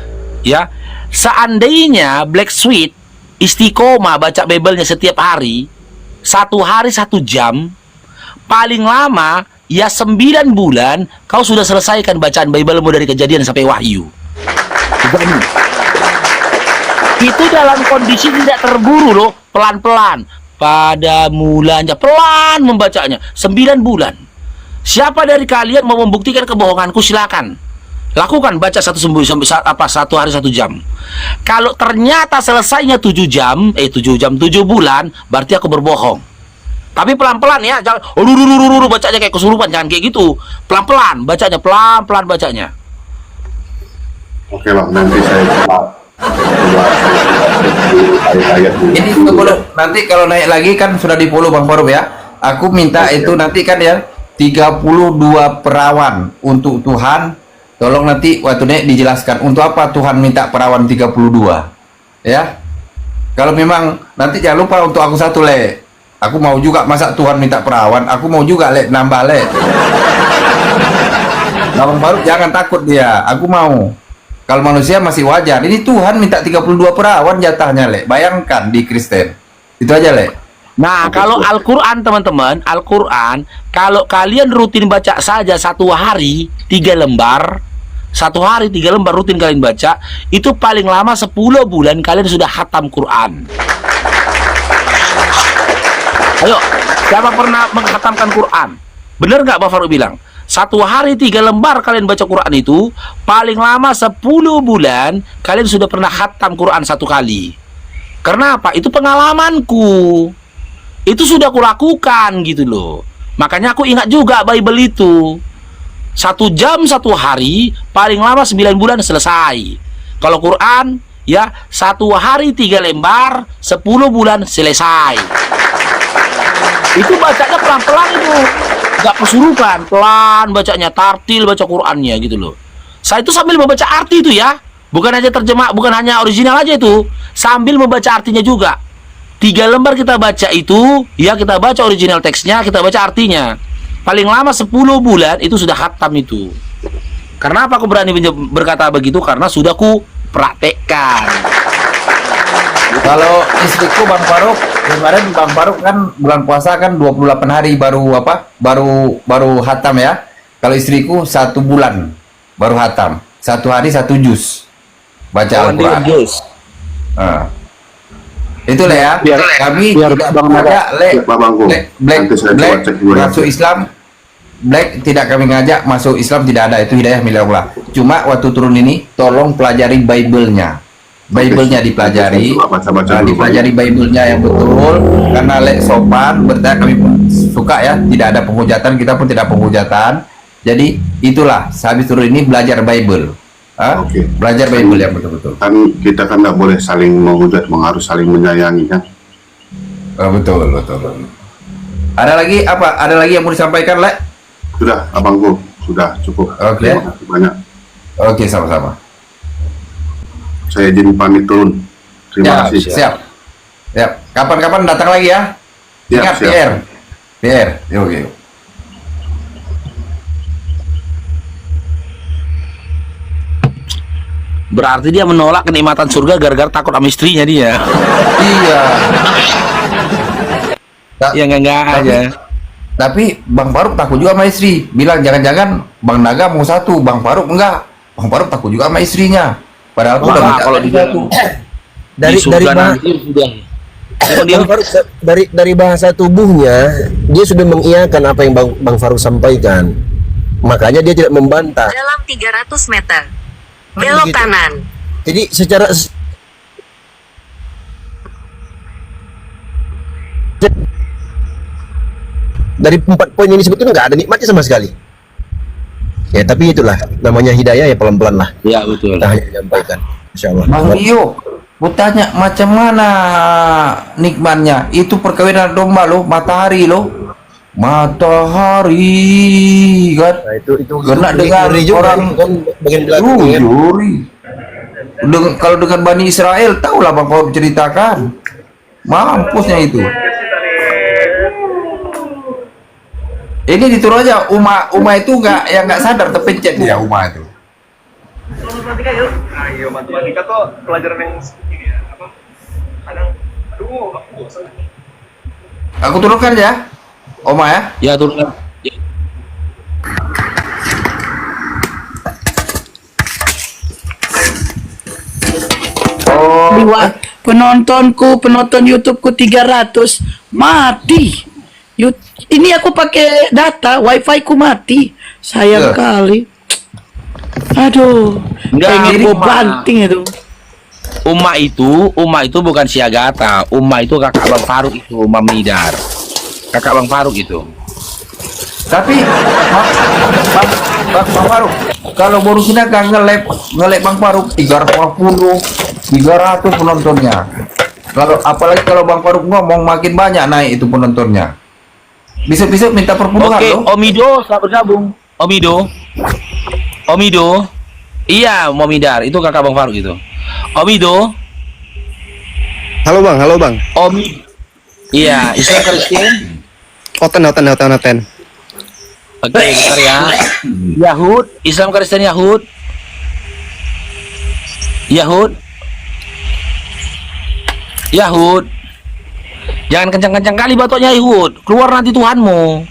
Ya, seandainya Black Sweet istiqomah baca Bible-nya setiap hari, 1 hari 1 jam, paling lama ya 9 bulan, kau sudah selesaikan bacaan Bible-mu dari Kejadian sampai Wahyu. Jadi, itu dalam kondisi tidak terburu loh, pelan-pelan. Pada mulanya pelan membacanya 9 bulan. Siapa dari kalian mau membuktikan kebohonganku, silakan. Lakukan, baca 1 hari 1 jam. Kalau ternyata selesainya 7 jam, 7 bulan, berarti aku berbohong. Tapi pelan-pelan ya, jangan bacanya kayak kesurupan, jangan kayak gitu. Pelan-pelan bacanya, pelan-pelan bacanya. Oke Bang, nanti saya coba ayat-ayat dulu. Ini nanti kalau naik lagi kan sudah di follow Bang Faruk ya. Aku minta itu nanti kan ya 32 perawan untuk Tuhan. Tolong nanti waktu naik dijelaskan untuk apa Tuhan minta perawan 32. Ya. Kalau memang nanti jangan lupa untuk aku satu Le. Aku mau juga, masa Tuhan minta perawan, aku mau juga Le, nambah Le. Nah, Bang Faruk jangan takut dia, aku mau. Kalau manusia masih wajar. Ini Tuhan minta 32 perawan jatahnya, Le. Bayangkan di Kristen. Itu aja, Le. Nah, kalau Al-Quran teman-teman, Al-Quran, kalau kalian rutin baca saja 1 hari 3 lembar, 1 hari 3 lembar rutin kalian baca, itu paling lama 10 bulan kalian sudah khatam Quran. Ayo, siapa pernah menghatamkan Quran? Bener nggak Pak Faruk bilang? 1 hari 3 lembar kalian baca Quran itu, paling lama 10 bulan kalian sudah pernah khatam Quran 1 kali. Karena apa? Itu pengalamanku. Itu sudah kulakukan gitu loh. Makanya aku ingat juga Bible itu. 1 jam 1 hari, paling lama 9 bulan selesai. Kalau Quran, ya 1 hari 3 lembar, 10 bulan selesai. Itu bacanya pelan-pelan itu, nggak kesurupan, pelan bacanya, tartil baca Qurannya gitu loh. Saya itu sambil membaca arti itu ya, bukan hanya terjemah, bukan hanya original aja itu, sambil membaca artinya juga. 3 lembar kita baca itu, ya kita baca original teksnya, kita baca artinya. Paling lama 10 bulan itu sudah khatam itu. Karena apa aku berani berkata begitu? Karena sudah ku praktekkan. Kalau istriku Bang Faruk, kemarin Bang Faruk kan bulan puasa kan 28 hari baru apa? Baru hatam ya. Kalau istriku 1 bulan baru hatam. 1 hari 1 juz baca Al-Quran. Itu Le ya. Kami tidak Bang mengajak Le, Pak Bangku. Black Nanti saya coba cek dulu ya. masuk Islam. Black tidak kami ngajak masuk Islam, tidak ada, itu hidayah milik Allah. Cuma waktu turun ini tolong pelajari Bible-nya. Bible-nya dipelajari, Baca-baca dulu, dipelajari Bible-nya yang betul, karena Le sopan, bertanya kami pun suka ya, tidak ada penghujatan, kita pun tidak penghujatan. Jadi itulah, habis turun ini belajar Bible. Oke. Belajar Bible yang betul-betul. Kan kita kan nggak boleh saling menghujat, harus saling menyayangi kan. Betul. Ada lagi apa? Ada lagi yang mau disampaikan, Le? Sudah, abangku, sudah cukup. Oke. Terima kasih banyak. Oke, sama-sama. Saya izin pamit turun. Terima kasih. Siap. Kapan-kapan datang lagi ya. Siap, Ingat siap. PR. Oke. Berarti dia menolak kenikmatan surga gara-gara takut sama istrinya dia. Iya. Ya enggak aja. Tapi Bang Faruk takut juga sama istri. Bilang jangan-jangan Bang Naga mau 1, Bang Faruk enggak. Bang Faruk takut juga sama istrinya. Padahal aku udah minta Kalau di satu. dari Bang Faruk, dari bahasa tubuhnya dia sudah mengiyakan apa yang Bang Faruk sampaikan. Makanya dia tidak membantah. Dalam 300 meter. Belok Begitu. kanan. Jadi secara dari 4 poin ini sebetulnya nggak ada nikmatnya sama sekali. Ya tapi itulah namanya hidayah ya, pelan-pelan lah Ya betul. kita hanya menyampaikan. Insyaallah. Bang Dio, ku tanya macam mana nikmatnya? Itu perkawinan domba loh, matahari loh. Matahari kan? Nah, itu Kena dengan ngeri juga, orang kan bagian belakang kan. juri. Kalau dengan Bani Israel, tahulah Bang Faruk ceritakan. Mampusnya itu. Ini diturun aja, Uma itu nggak sadar terpencet dia Uma itu. Ayo matematika tuh pelajaran yang ini ya apa kadang aduh aku bosan. Aku turunkan ya, Oma ya. Ya turun. Liwat penonton YouTubeku 300 mati. Ini aku pakai data, wifi ku mati. Sayang Ya. kali. Aduh, Enggak, pengen ini gua mah. banting itu. Uma itu bukan si Agatha. Uma itu kakak Bang Faruk itu, Mamidar. Kakak Bang Faruk itu. Tapi Bang Faruk, kalau baru sini kan nge-like Bang Faruk 300 penontonnya. Apalagi kalau Bang Faruk ngomong makin banyak naik itu penontonnya. Bisa-bisa minta perpuluhan Oke, loh. Omido selamat bergabung. Omido. Iya, Momidar itu kakak Bang Faruk itu. Omido. Halo bang. Iya, Islam Kristen. Oten. Oke, bentar ya. Yahud, Islam Kristen Yahud. Jangan kencang-kencang kali batoknya Yahud. Keluar nanti Tuhanmu.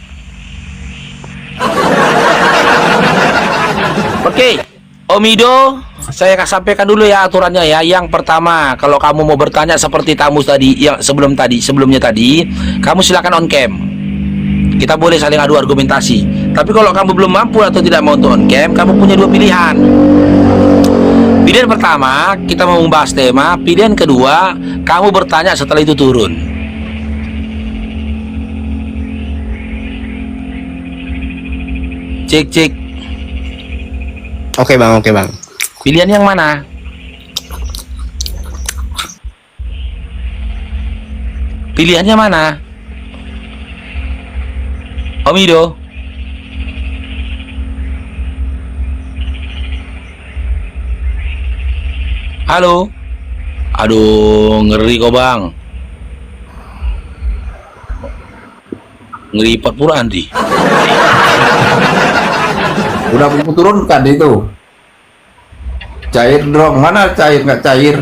Oke, Omido, saya akan sampaikan dulu ya aturannya ya. Yang pertama, kalau kamu mau bertanya seperti tamu tadi, yang sebelumnya tadi, kamu silakan on cam. Kita boleh saling adu argumentasi. Tapi kalau kamu belum mampu atau tidak mau untuk on cam, kamu punya dua pilihan. Pilihan pertama, kita mau membahas tema. Pilihan kedua, kamu bertanya setelah itu turun. Cek. Oke bang. Pilihan yang mana? Pilihannya mana? Omido. Halo. Aduh, ngeri kok bang. Ngeri pura nanti. Udah aku turunkan itu. Cair dong, mana cair nggak cair?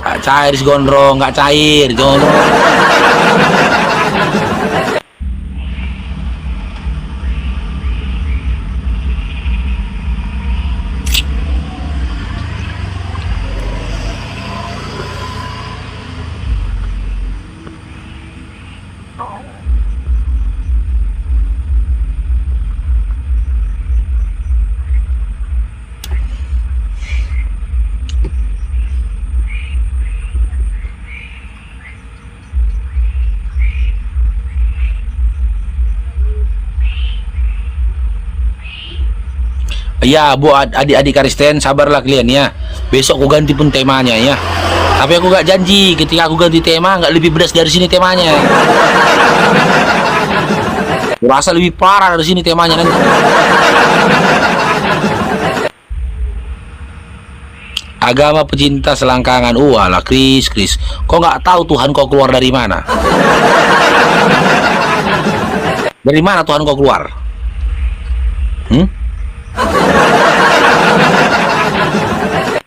Nggak cair si gondrong, nggak cair gondrong. Ya, Bu, adik-adik Kristen, sabarlah kalian ya. Besok aku ganti pun temanya ya. Tapi aku gak janji ketika aku ganti tema nggak lebih pedas dari sini temanya. Aku rasa lebih parah dari sini temanya nanti. Agama pecinta selangkangan. Walah, Kris. Kau nggak tahu Tuhan kau keluar dari mana? Dari mana Tuhan kau keluar?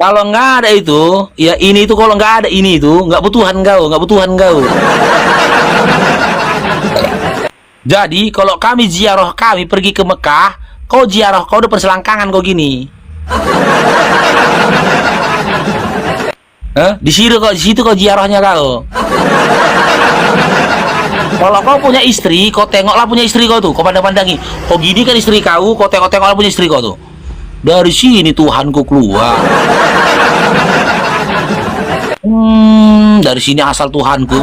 Kalau nggak ada itu, ya ini itu kalau nggak ada ini itu nggak butuhan kau. Jadi kalau kami ziarah kami pergi ke Mekah, kau ziarah kau udah perselangkangan kau gini. Di situ kau ziarahnya kau. Kalau kau punya istri, kau tengoklah punya istri kau tuh, kau pandang-pandangi. Kau gini kan istri kau tengoklah punya istri kau tuh. Dari sini Tuhanku keluar. Dari sini asal Tuhanku.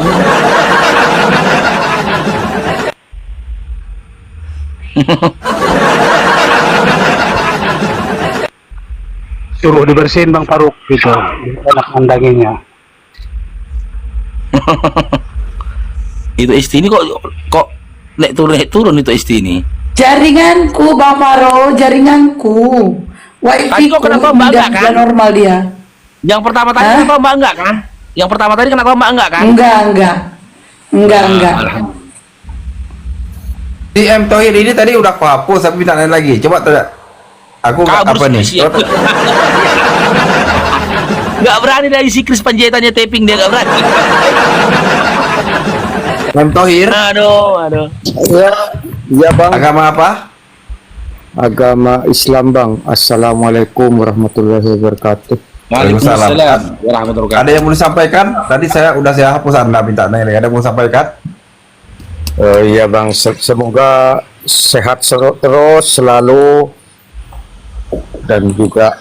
suruh dibersihin Bang Faruk gitu, enak mandanginnya. Itu isti ini kok naik turun itu isti ini. Jaringanku Bang Faro, jaringanku. Tadi kok kenapa Mbak enggak kan? Normal dia. Yang pertama tadi Hah? kenapa Mbak enggak kan? Yang pertama tadi kenapa Mbak enggak kan? Enggak. Si M Tohir ini tadi udah aku hapus, aku minta nanya lagi. Coba tanya. Aku nggak Kabur apa nih? spesial. Nggak berani dari si Chris Panjaitannya taping, dia nggak berani. M Tohir, Aduh. Ya bang, agama apa? agama Islam bang. Assalamualaikum warahmatullahi wabarakatuh. Waalaikumsalam warahmatullahi wabarakatuh. Ada yang mau disampaikan? Tadi saya hapus, Anda minta nanya lagi. Ada yang mau sampaikan? Iya bang, semoga sehat terus selalu dan juga